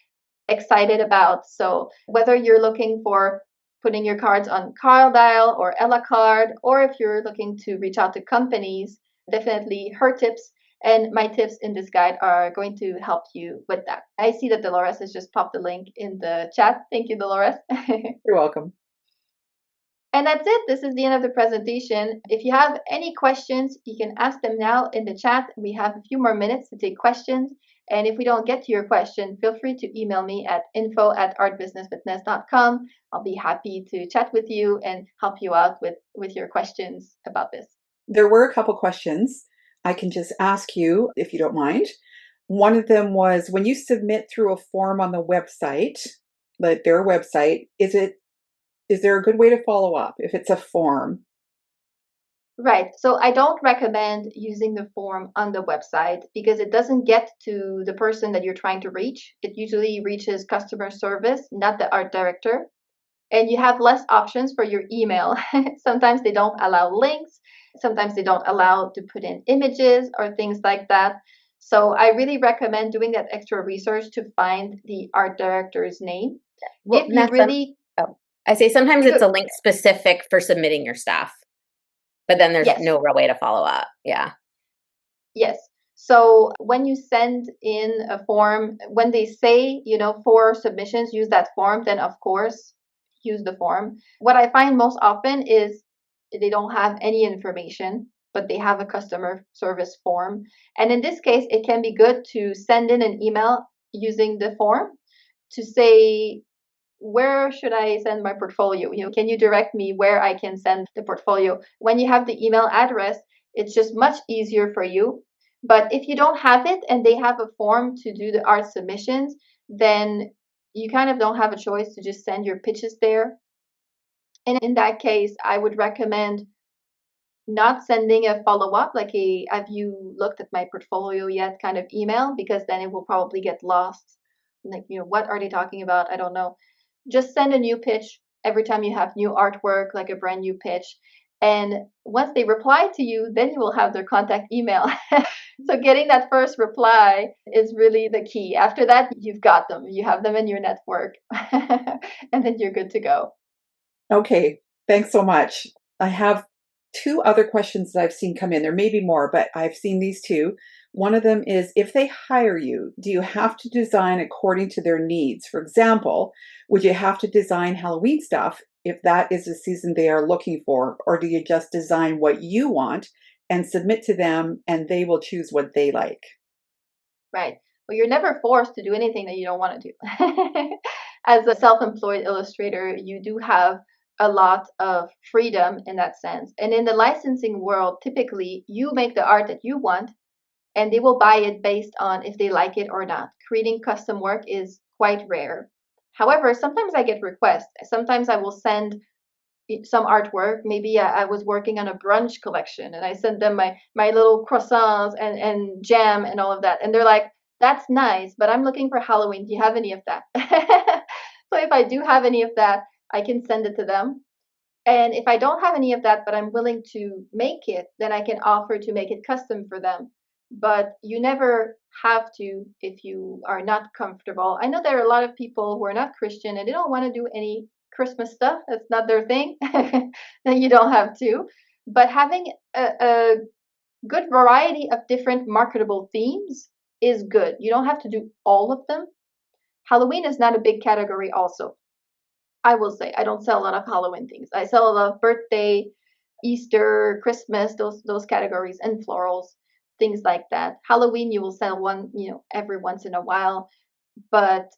Speaker 2: excited about. So whether you're looking for putting your cards on Carlisle or Ella Card, or if you're looking to reach out to companies, definitely her tips and my tips in this guide are going to help you with that. I see that Dolores has just popped the link in the chat. Thank you, Dolores.
Speaker 1: You're welcome.
Speaker 2: And that's it. This is the end of the presentation. If you have any questions, you can ask them now in the chat. We have a few more minutes to take questions. And if we don't get to your question, feel free to email me at info@artbusinesswithness.com. I'll be happy to chat with you and help you out with your questions about this.
Speaker 1: There were a couple questions. I can just ask you if you don't mind. One of them was when you submit through a form on the website, like their website, is there a good way to follow up if it's a form?
Speaker 2: Right. So I don't recommend using the form on the website because it doesn't get to the person that you're trying to reach. It usually reaches customer service, not the art director. And you have less options for your email. Sometimes they don't allow links. Sometimes they don't allow to put in images or things like that. So I really recommend doing that extra research to find the art director's name.
Speaker 3: Well,
Speaker 2: If you
Speaker 3: Nessa,
Speaker 2: really,
Speaker 3: oh, I say sometimes
Speaker 2: you
Speaker 3: it's
Speaker 2: could,
Speaker 3: a link specific for submitting your stuff, but then there's
Speaker 2: yes,
Speaker 3: no real way to follow up. Yeah.
Speaker 2: yes. So when you send in a form, when they say, for submissions, use that form, then of course, use the form. What I find most often is they don't have any information, but they have a customer service form. And in this case, it can be good to send in an email using the form to say, where should I send my portfolio? Can you direct me where I can send the portfolio? When you have the email address, it's just much easier for you. But if you don't have it and they have a form to do the art submissions, then you kind of don't have a choice to just send your pitches there. And in that case, I would recommend not sending a follow up, like a have you looked at my portfolio yet kind of email, because then it will probably get lost. Like, what are they talking about? I don't know. Just send a new pitch every time you have new artwork, like a brand new pitch. And once they reply to you, then you will have their contact email. So getting that first reply is really the key. After that, you've got them. You have them in your network, and then you're good to go.
Speaker 1: Okay, thanks so much. I have two other questions that I've seen come in. There may be more, but I've seen these two. One of them is, if they hire you, do you have to design according to their needs? For example, would you have to design Halloween stuff if that is the season they are looking for? Or do you just design what you want and submit to them and they will choose what they like?
Speaker 2: Right. Well, you're never forced to do anything that you don't want to do. As a self employed illustrator, you do have a lot of freedom in that sense. And in the licensing world, typically you make the art that you want and they will buy it based on if they like it or not. Creating custom work is quite rare. However, sometimes I get requests. Sometimes I will send some artwork. Maybe I was working on a brunch collection and I sent them my little croissants and jam and all of that. And they're like, that's nice, but I'm looking for Halloween. Do you have any of that? So if I do have any of that, I can send it to them. And if I don't have any of that, but I'm willing to make it, then I can offer to make it custom for them. But you never have to if you are not comfortable. I know there are a lot of people who are not Christian and they don't want to do any Christmas stuff. That's not their thing. Then you don't have to. But having a good variety of different marketable themes is good. You don't have to do all of them. Halloween is not a big category, also. I will say I don't sell a lot of Halloween things. I sell a lot of birthday, Easter, Christmas, those categories, and florals, things like that. Halloween you will sell one, every once in a while. But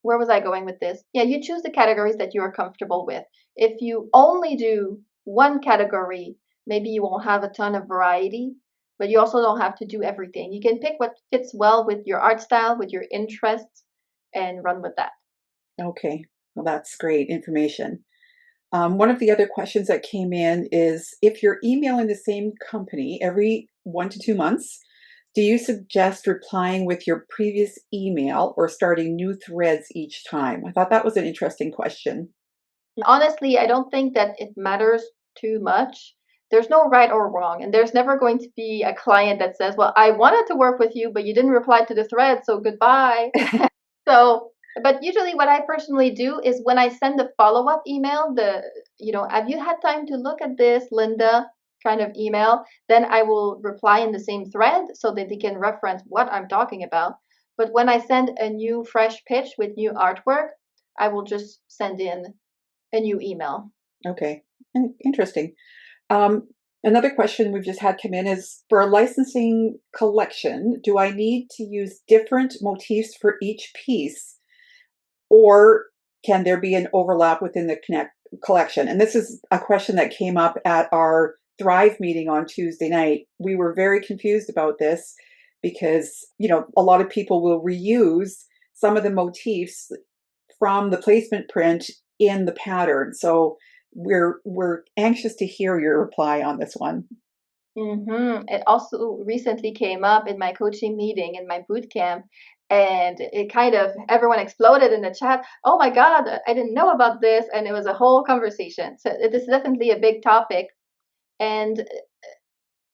Speaker 2: where was I going with this? Yeah, you choose the categories that you are comfortable with. If you only do one category, maybe you won't have a ton of variety, but you also don't have to do everything. You can pick what fits well with your art style, with your interests, and run with that.
Speaker 1: Okay, well, that's great information. One of the other questions that came in is, if you're emailing the same company every 1 to 2 months, do you suggest replying with your previous email or starting new threads each time? I thought that was an interesting question.
Speaker 2: Honestly, I don't think that it matters too much. There's no right or wrong, and there's never going to be a client that says, "Well, I wanted to work with you, but you didn't reply to the thread, so goodbye." So, but usually what I personally do is when I send the follow-up email, have you had time to look at this, Linda, kind of email, then I will reply in the same thread so that they can reference what I'm talking about. But when I send a new fresh pitch with new artwork, I will just send in a new email.
Speaker 1: Okay, interesting. Um, Another question we've just had come in is, for a licensing collection, do I need to use different motifs for each piece, or can there be an overlap within the collection? And this is a question that came up at our Thrive meeting on Tuesday night. We were very confused about this because, a lot of people will reuse some of the motifs from the placement print in the pattern. So we're anxious to hear your reply on this one.
Speaker 2: It also recently came up in my coaching meeting in my boot camp, and it kind of everyone exploded in the chat. Oh my God, I didn't know about this, and it was a whole conversation. So it is definitely a big topic, and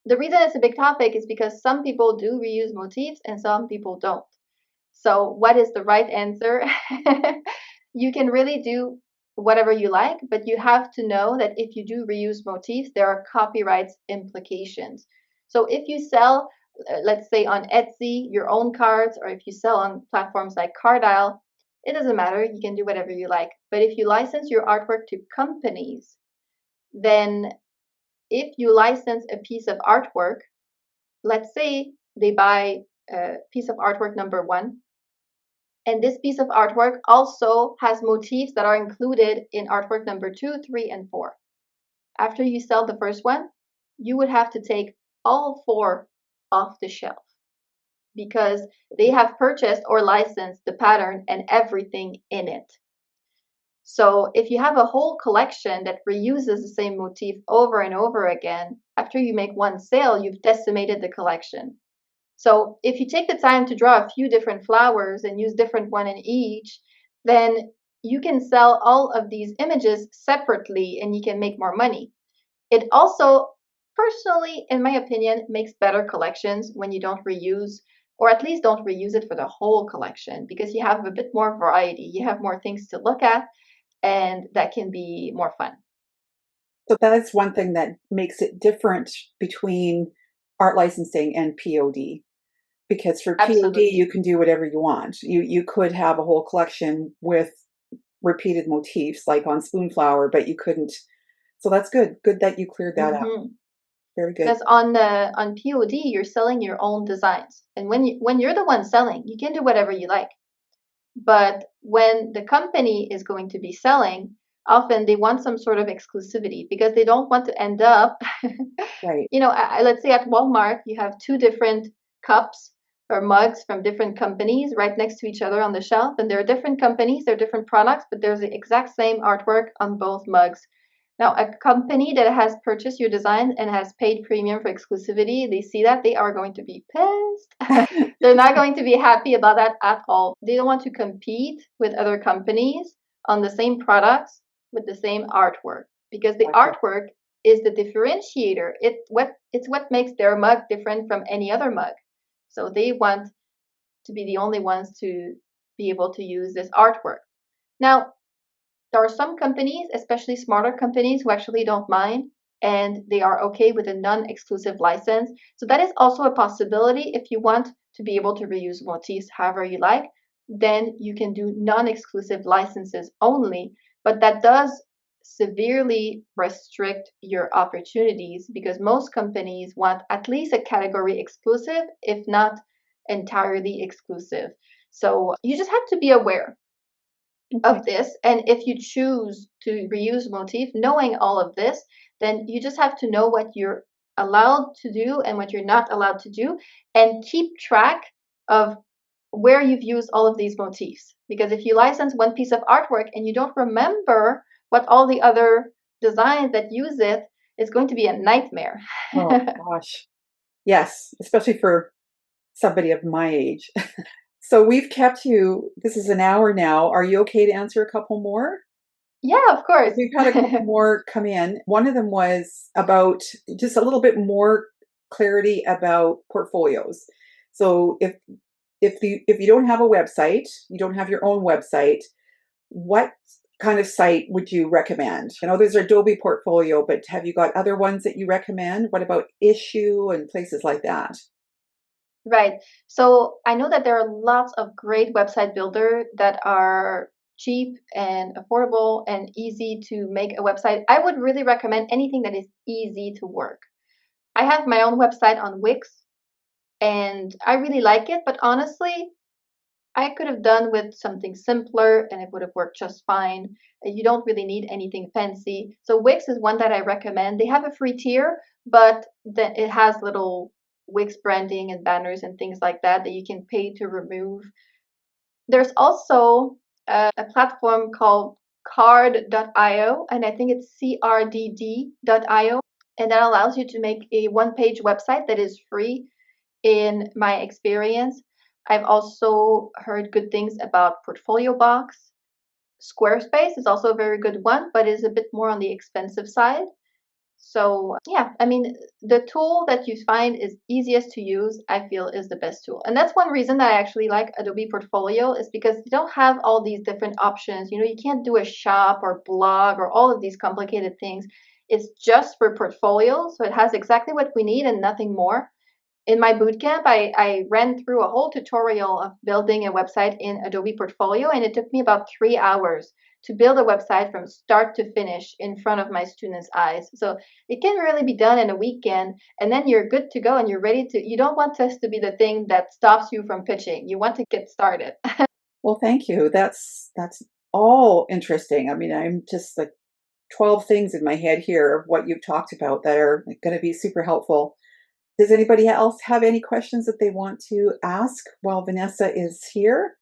Speaker 2: the reason it's a big topic is because some people do reuse motifs and some people don't. So what is the right answer? You can really do whatever you like, but you have to know that if you do reuse motifs, there are copyright implications. So if you sell, let's say on Etsy, your own cards, or if you sell on platforms like Cardile, it doesn't matter. You can do whatever you like. But if you license your artwork to companies, then if you license a piece of artwork, let's say they buy a piece of artwork number one, and this piece of artwork also has motifs that are included in artwork number 2, 3, and 4. After you sell the first one, you would have to take all 4 off the shelf because they have purchased or licensed the pattern and everything in it. So if you have a whole collection that reuses the same motif over and over again, after you make one sale, you've decimated the collection. So if you take the time to draw a few different flowers and use different one in each, then you can sell all of these images separately and you can make more money. It also, personally, in my opinion, makes better collections when you don't reuse, or at least don't reuse it for the whole collection, because you have a bit more variety. You have more things to look at, and that can be more fun.
Speaker 1: So that is one thing that makes it different between art licensing and POD. Because for POD,
Speaker 2: Absolutely.
Speaker 1: you can do whatever you want. You could have a whole collection with repeated motifs, like on Spoonflower, but you couldn't. So that's good. Good that you cleared that up. Very good.
Speaker 2: Because on POD, you're selling your own designs, and when you're the one selling, you can do whatever you like. But when the company is going to be selling, often they want some sort of exclusivity because they don't want to end up,
Speaker 1: Right.
Speaker 2: let's say at Walmart, you have 2 different cups or mugs from different companies right next to each other on the shelf. And they're different companies, they're different products, but there's the exact same artwork on both mugs. Now, a company that has purchased your design and has paid premium for exclusivity, they see that, they are going to be pissed. They're not going to be happy about that at all. They don't want to compete with other companies on the same products with the same artwork, because the
Speaker 1: Gotcha.
Speaker 2: artwork is the differentiator. It's what makes their mug different from any other mug. So they want to be the only ones to be able to use this artwork. Now, there are some companies, especially smarter companies, who actually don't mind and they are okay with a non-exclusive license. So that is also a possibility. If you want to be able to reuse motifs however you like, then you can do non-exclusive licenses only. But that does severely restrict your opportunities because most companies want at least a category exclusive, if not entirely exclusive. So you just have to be aware
Speaker 1: Okay.
Speaker 2: of this. And if you choose to reuse motif, knowing all of this, then you just have to know what you're allowed to do and what you're not allowed to do, and keep track of where you've used all of these motifs. Because if you license one piece of artwork and you don't remember what all the other designs that use it, it's going to be a nightmare.
Speaker 1: Oh gosh. Yes, especially for somebody of my age. So we've kept you, this is an hour now. Are you okay to answer a couple more?
Speaker 2: Yeah, of course.
Speaker 1: We've had a couple more come in. One of them was about just a little bit more clarity about portfolios. So if you don't have a website, you don't have your own website, what kind of site would you recommend? I know there's Adobe Portfolio, but have you got other ones that you recommend? What about Issue and places like that?
Speaker 2: Right. So I know that there are lots of great website builders that are cheap and affordable and easy to make a website. I would really recommend anything that is easy to work. I have my own website on Wix and I really like it, but honestly, I could have done with something simpler and it would have worked just fine. You don't really need anything fancy. So Wix is one that I recommend. They have a free tier, but then it has little Wix branding and banners and things like that that you can pay to remove. There's also a platform called card.io, and I think it's crdd.io, and that allows you to make a one-page website that is free in my experience. I've also heard good things about Portfolio Box. Squarespace is also a very good one, but is a bit more on the expensive side. So yeah, I mean, the tool that you find is easiest to use, I feel, is the best tool. And that's one reason that I actually like Adobe Portfolio, is because you don't have all these different options. You know, you can't do a shop or blog or all of these complicated things. It's just for portfolio, so it has exactly what we need and nothing more. In my bootcamp, I ran through a whole tutorial of building a website in Adobe Portfolio, and it took me about 3 hours to build a website from start to finish in front of my students' eyes. So it can really be done in a weekend, and then you're good to go and you're ready to. You don't want this to be the thing that stops you from pitching. You want to get started.
Speaker 1: Well, thank you. That's all interesting. I mean, I'm just like 12 things in my head here of what you've talked about that are going to be super helpful. Does anybody else have any questions that they want to ask while Vanessa is here?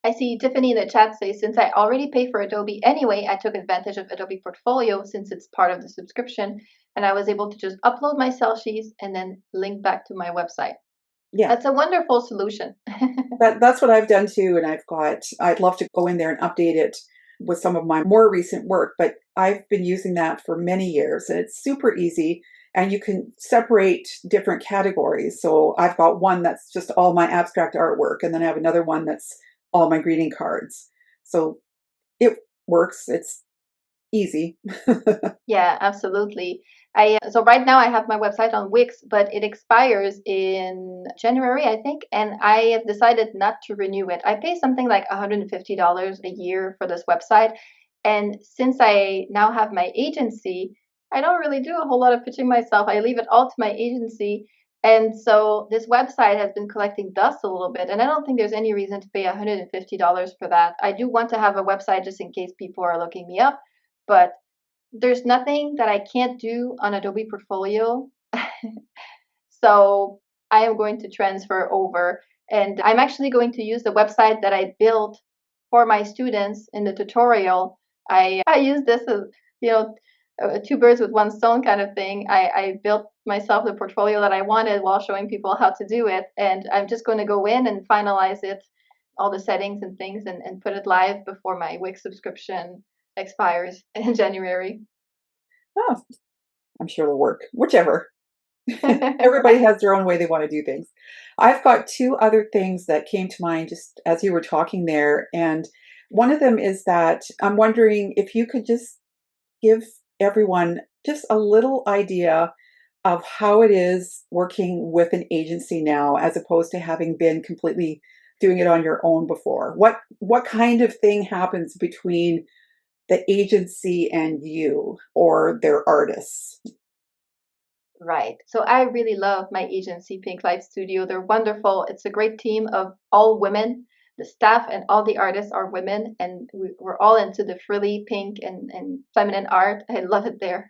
Speaker 2: I see Tiffany in the chat say, since I already pay for Adobe anyway, I took advantage of Adobe Portfolio since it's part of the subscription, and I was able to just upload my sell sheets and then link back to my website.
Speaker 1: Yeah,
Speaker 2: That's a wonderful solution.
Speaker 1: that's what I've done too. And I'd love to go in there and update it with some of my more recent work, but I've been using that for many years and it's super easy. And you can separate different categories. So I've got one that's just all my abstract artwork, and then I have another one that's all my greeting cards. So it works. It's easy.
Speaker 2: Yeah, absolutely. I so right now I have my website on Wix, but it expires in January, I think, and I have decided not to renew it. I pay something like $150 a year for this website, and since I now have my agency, I don't really do a whole lot of pitching myself. I leave it all to my agency. And so this website has been collecting dust a little bit, and I don't think there's any reason to pay $150 for that. I do want to have a website just in case people are looking me up, but there's nothing that I can't do on Adobe Portfolio. So I am going to transfer over, and I'm actually going to use the website that I built for my students in the tutorial. I use this as, you know, two birds with one stone kind of thing. I built myself the portfolio that I wanted while showing people how to do it, and I'm just going to go in and finalize it, all the settings and things, and put it live before my Wix subscription expires in January.
Speaker 1: Oh, I'm sure it'll work. Whichever. Everybody has their own way they want to do things. I've got two other things that came to mind just as you were talking there. And one of them is that I'm wondering if you could just give everyone just a little idea of how it is working with an agency now, as opposed to having been completely doing it on your own before. What kind of thing happens between the agency and you or their artists?
Speaker 2: Right. So I really love my agency, Pink Light Studio. They're wonderful. It's a great team of all women. The staff and all the artists are women, and we're all into the frilly pink and feminine art. I love it there.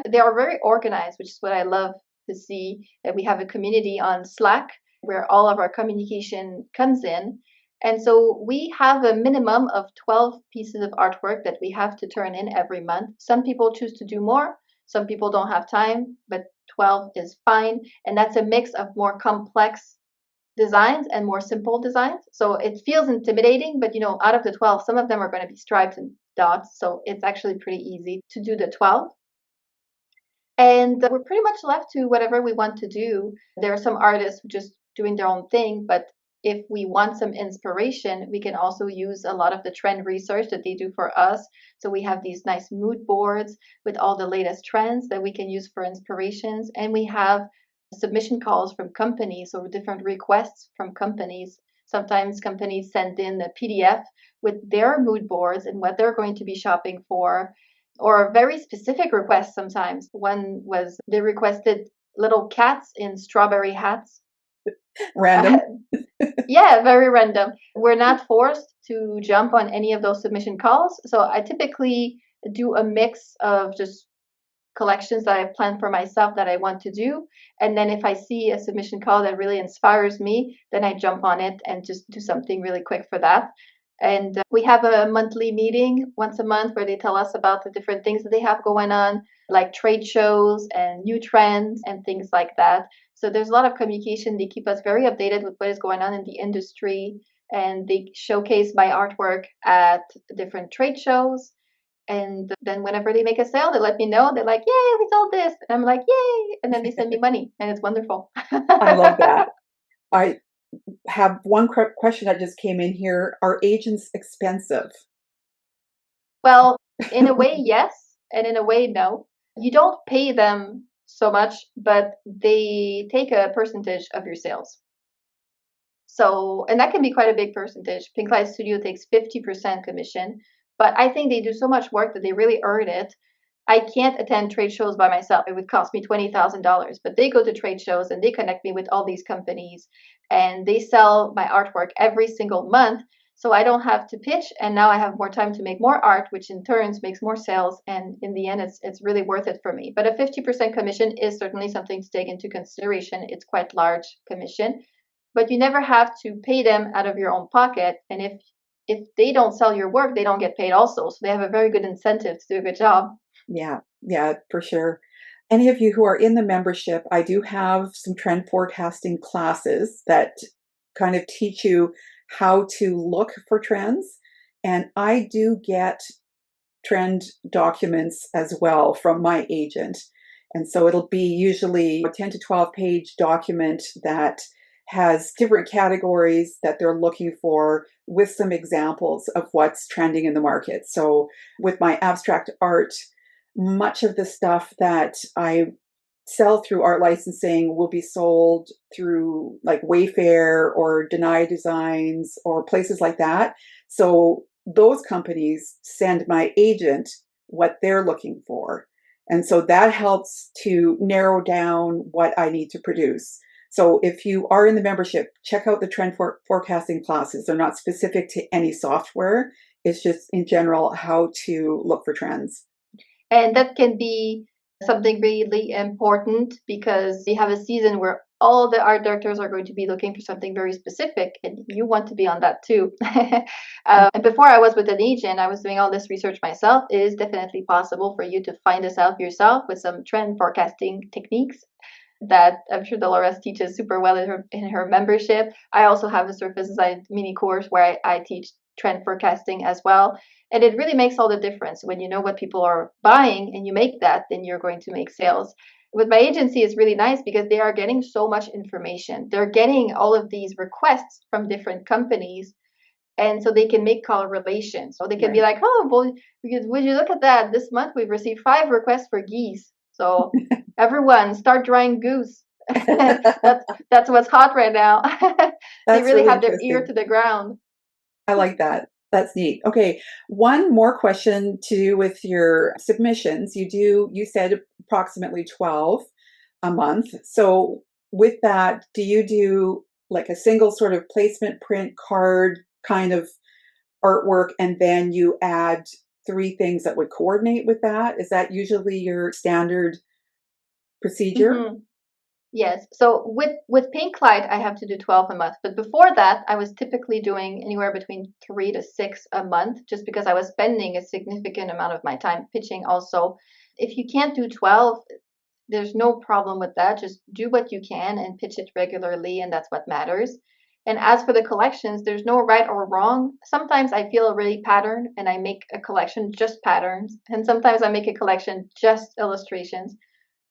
Speaker 2: They are very organized, which is what I love to see. That we have a community on Slack where all of our communication comes in. And so we have a minimum of 12 pieces of artwork that we have to turn in every month. Some people choose to do more. Some people don't have time, but 12 is fine. And that's a mix of more complex designs and more simple designs. So it feels intimidating, but you know, out of the 12, some of them are going to be stripes and dots. So it's actually pretty easy to do the 12. And we're pretty much left to whatever we want to do. There are some artists who just doing their own thing, but if we want some inspiration, we can also use a lot of the trend research that they do for us. So we have these nice mood boards with all the latest trends that we can use for inspirations. And we have submission calls from companies or different requests from companies. Sometimes companies send in a PDF with their mood boards and what they're going to be shopping for, or very specific requests sometimes. One was they requested little cats in strawberry hats.
Speaker 1: Random.
Speaker 2: Yeah, very random. We're not forced to jump on any of those submission calls. So I typically do a mix of just collections that I've planned for myself that I want to do. And then if I see a submission call that really inspires me, then I jump on it and just do something really quick for that. And we have a monthly meeting once a month where they tell us about the different things that they have going on, like trade shows and new trends and things like that. So there's a lot of communication. They keep us very updated with what is going on in the industry, and they showcase my artwork at different trade shows. And then whenever they make a sale, they let me know. They're like, "Yay, we sold this!" And I'm like, "Yay!" And then they send me money, and it's wonderful.
Speaker 1: I love that. I have one question that just came in here. Are agents expensive?
Speaker 2: Well, in a way, yes, and in a way, no. You don't pay them so much, but they take a percentage of your sales. So, and that can be quite a big percentage. Pink Light Studio takes 50% commission, but I think they do so much work that they really earn it. I can't attend trade shows by myself. It would cost me $20,000, but they go to trade shows and they connect me with all these companies and they sell my artwork every single month. So I don't have to pitch, and now I have more time to make more art, which in turns makes more sales. And in the end, it's really worth it for me. But a 50% commission is certainly something to take into consideration. It's quite large commission, but you never have to pay them out of your own pocket. And if they don't sell your work, they don't get paid also. So they have a very good incentive to do a good job.
Speaker 1: Yeah, yeah, for sure. Any of you who are in the membership, I do have some trend forecasting classes that kind of teach you how to look for trends. And I do get trend documents as well from my agent. And so it'll be usually a 10 to 12 page document that has different categories that they're looking for with some examples of what's trending in the market. So with my abstract art, much of the stuff that I sell through art licensing will be sold through like Wayfair or Deny Designs or places like that. So those companies send my agent what they're looking for. And so that helps to narrow down what I need to produce. So if you are in the membership, check out the trend forecasting classes. They're not specific to any software. It's just in general how to look for trends.
Speaker 2: And that can be something really important because you have a season where all the art directors are going to be looking for something very specific, and you want to be on that too. And before I was with an agent, I was doing all this research myself. It is definitely possible for you to find this out yourself with some trend forecasting techniques that I'm sure Dolores teaches super well in her membership. I also have a surface design mini course where I teach trend forecasting as well. And it really makes all the difference when you know what people are buying and you make that, then you're going to make sales. With my agency, it's really nice because they are getting so much information. They're getting all of these requests from different companies. And so they can make correlations. So they can be like, oh, well, would you look at that? This month we've received 5 requests for geese. So everyone start drying goose. That's what's hot right now. They
Speaker 1: That's
Speaker 2: really
Speaker 1: really
Speaker 2: have their ear
Speaker 1: interesting.
Speaker 2: to the ground.
Speaker 1: I like that. That's neat. Okay, one more question to do with your submissions. You said approximately 12 a month. So with that, do you do like a single sort of placement print card kind of artwork and then you add 3 things that would coordinate with that? Is that usually your standard procedure?
Speaker 2: Hmm. Yes. So with Pink Light, I have to do 12 a month. But before that, I was typically doing anywhere between 3 to 6 a month, just because I was spending a significant amount of my time pitching also. If you can't do 12, there's no problem with that. Just do what you can and pitch it regularly, and that's what matters. And as for the collections, there's no right or wrong. Sometimes I feel really pattern and I make a collection just patterns, and sometimes I make a collection just illustrations.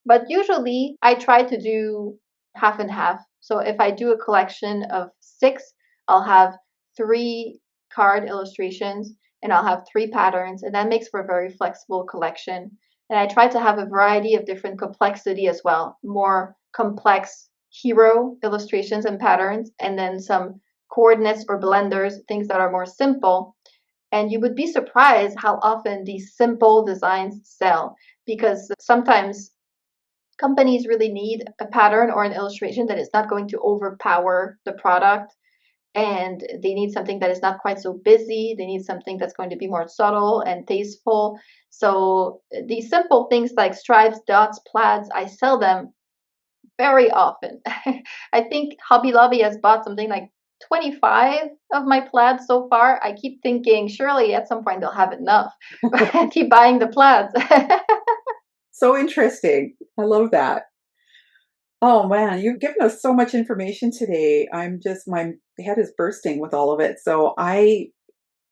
Speaker 2: But usually I try to do half and half. So if I do a collection of 6, I'll have 3 card illustrations and I'll have 3 patterns, and that makes for a very flexible collection. And I try to have a variety of different complexity as well, more complex hero illustrations and patterns, and then some coordinates or blenders, things that are more simple. And you would be surprised how often these simple designs sell, because sometimes companies really need a pattern or an illustration that is not going to overpower the product, and they need something that is not quite so busy. They need something that's going to be more subtle and tasteful. So these simple things like stripes, dots, plaids, I sell them very often. I think Hobby Lobby has bought something like 25 of my plaids so far. I keep thinking, surely at some point they'll have enough. I keep buying the plaids.
Speaker 1: So interesting. I love that. Oh man, you've given us so much information today. My head is bursting with all of it. So I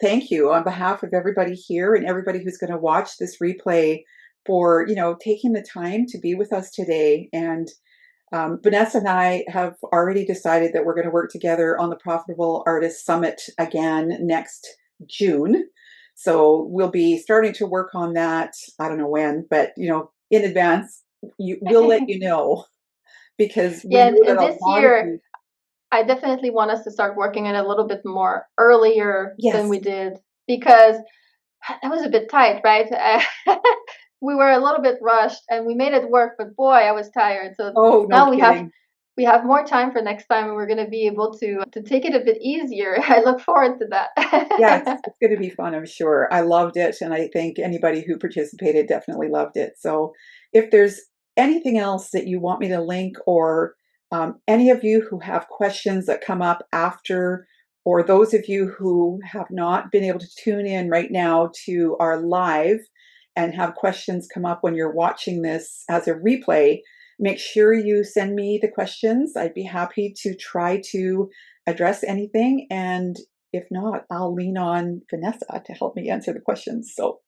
Speaker 1: thank you on behalf of everybody here and everybody who's going to watch this replay for, taking the time to be with us today. And Vanessa and I have already decided that we're going to work together on the Profitable Artist Summit again next June. So we'll be starting to work on that. I don't know when, but in advance, we'll let you know because we
Speaker 2: Yeah,
Speaker 1: know that
Speaker 2: and
Speaker 1: a
Speaker 2: this
Speaker 1: lot of
Speaker 2: year
Speaker 1: you.
Speaker 2: I definitely want us to start working on it a little bit more earlier than
Speaker 1: Yes.
Speaker 2: we did because that was a bit tight, right? We were a little bit rushed and we made it work, but boy, I was tired. So
Speaker 1: Oh, no
Speaker 2: now
Speaker 1: kidding.
Speaker 2: we have more time for next time and we're going to be able to take it a bit easier. I look forward to
Speaker 1: Yeah,
Speaker 2: that.
Speaker 1: it's going to be fun, I'm sure. I loved it, and I think anybody who participated definitely loved it. So, if there's anything else that you want me to link, or any of you who have questions that come up after, or those of you who have not been able to tune in right now to our live and have questions come up when you're watching this as a replay, make sure you send me the questions. I'd be happy to try to address anything. And if not, I'll lean on Vanessa to help me answer the questions. So,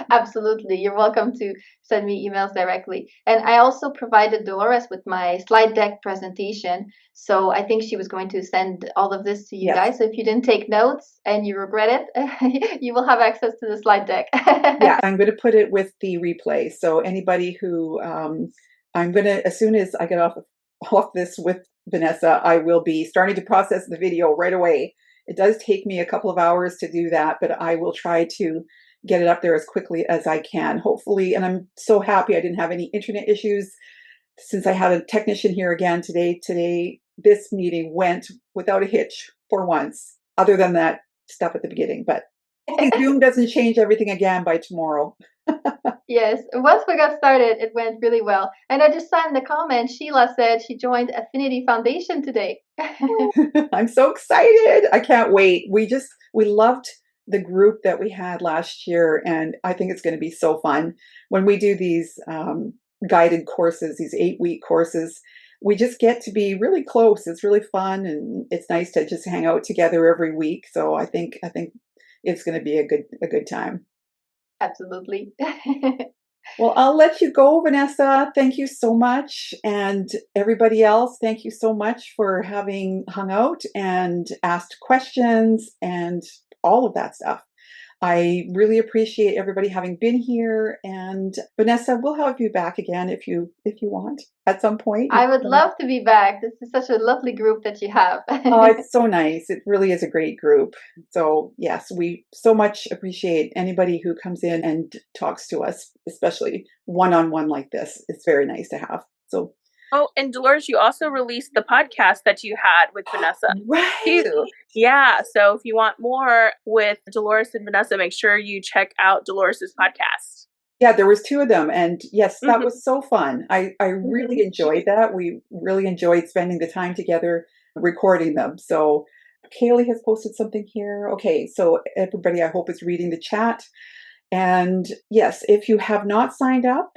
Speaker 2: Absolutely. You're welcome to send me emails directly. And I also provided Dolores with my slide deck presentation. So I think she was going to send all of this to you
Speaker 1: yes.
Speaker 2: guys. So if you didn't take notes and you regret it, you will have access to the slide deck.
Speaker 1: Yeah, I'm going to put it with the replay. So anybody who I'm going to, as soon as I get off this with Vanessa, I will be starting to process the video right away. It does take me a couple of hours to do that, but I will try to get it up there as quickly as I can, hopefully. And I'm so happy I didn't have any internet issues since I had a technician here again today. Today, this meeting went without a hitch for once, other than that stuff at the beginning. But hopefully Zoom doesn't change everything again by tomorrow.
Speaker 2: Yes, once we got started, it went really well. And I just saw in the comments, Sheila said she joined Affinity Foundation today.
Speaker 1: I'm so excited. I can't wait. We loved the group that we had last year, and I think it's going to be so fun when we do these guided courses, these 8-week courses. We just get to be really close. It's really fun, and it's nice to just hang out together every week. So I think it's going to be a good time.
Speaker 2: Absolutely.
Speaker 1: Well, I'll let you go, Vanessa. Thank you so much. And everybody else, thank you so much for having hung out and asked questions and all of that stuff. I really appreciate everybody having been here. And Vanessa, we'll have you back again if you want at some point.
Speaker 2: I would love to be back. This is such a lovely group that you have.
Speaker 1: Oh, it's so nice. It really is a great group. So, yes, we so much appreciate anybody who comes in and talks to us, especially one-on-one like this. It's very nice to have. So,
Speaker 4: Oh, and Dolores, you also released the podcast that you had with Vanessa
Speaker 1: right.
Speaker 4: too. Yeah. So if you want more with Dolores and Vanessa, make sure you check out Dolores's podcast.
Speaker 1: Yeah, there was 2 of them, and yes, that
Speaker 4: Mm-hmm.
Speaker 1: was so fun. I really enjoyed that. We really enjoyed spending the time together recording them. So, Kaylee has posted something here. Okay, so everybody, I hope is reading the chat. And yes, if you have not signed up,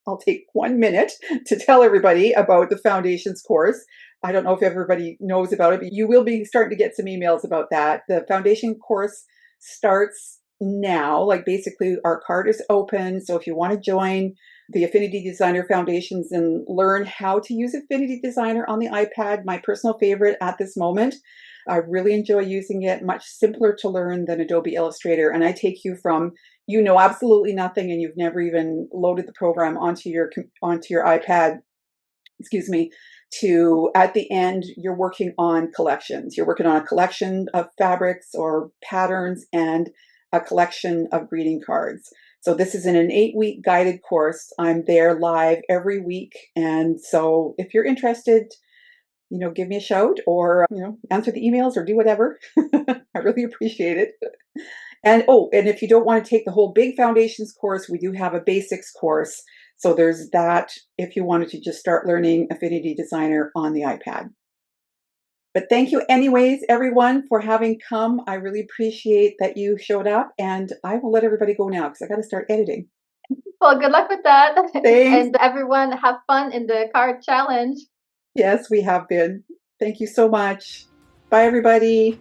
Speaker 1: I'll take 1 minute to tell everybody about the Foundations course. I don't know if everybody knows about it, but you will be starting to get some emails about that. The Foundation course starts now. Like basically, our card is open. So if you want to join the Affinity Designer Foundations and learn how to use Affinity Designer on the iPad, my personal favorite at this moment, I really enjoy using it, much simpler to learn than Adobe Illustrator. And I take you from absolutely nothing and you've never even loaded the program onto your iPad, excuse me, to at the end you're working on collections. You're working on a collection of fabrics or patterns and a collection of greeting cards. So this is in an 8-week guided course. I'm there live every week. And so if you're interested, give me a shout or, answer the emails or do whatever. I really appreciate it. And and if you don't want to take the whole big foundations course, we do have a basics course. So there's that if you wanted to just start learning Affinity Designer on the iPad. But thank you anyways, everyone, for having come. I really appreciate that you showed up, and I will let everybody go now because I got to start editing.
Speaker 2: Well, good luck with that.
Speaker 1: Thanks.
Speaker 2: And everyone have fun in the card challenge.
Speaker 1: Yes, we have been. Thank you so much. Bye, everybody.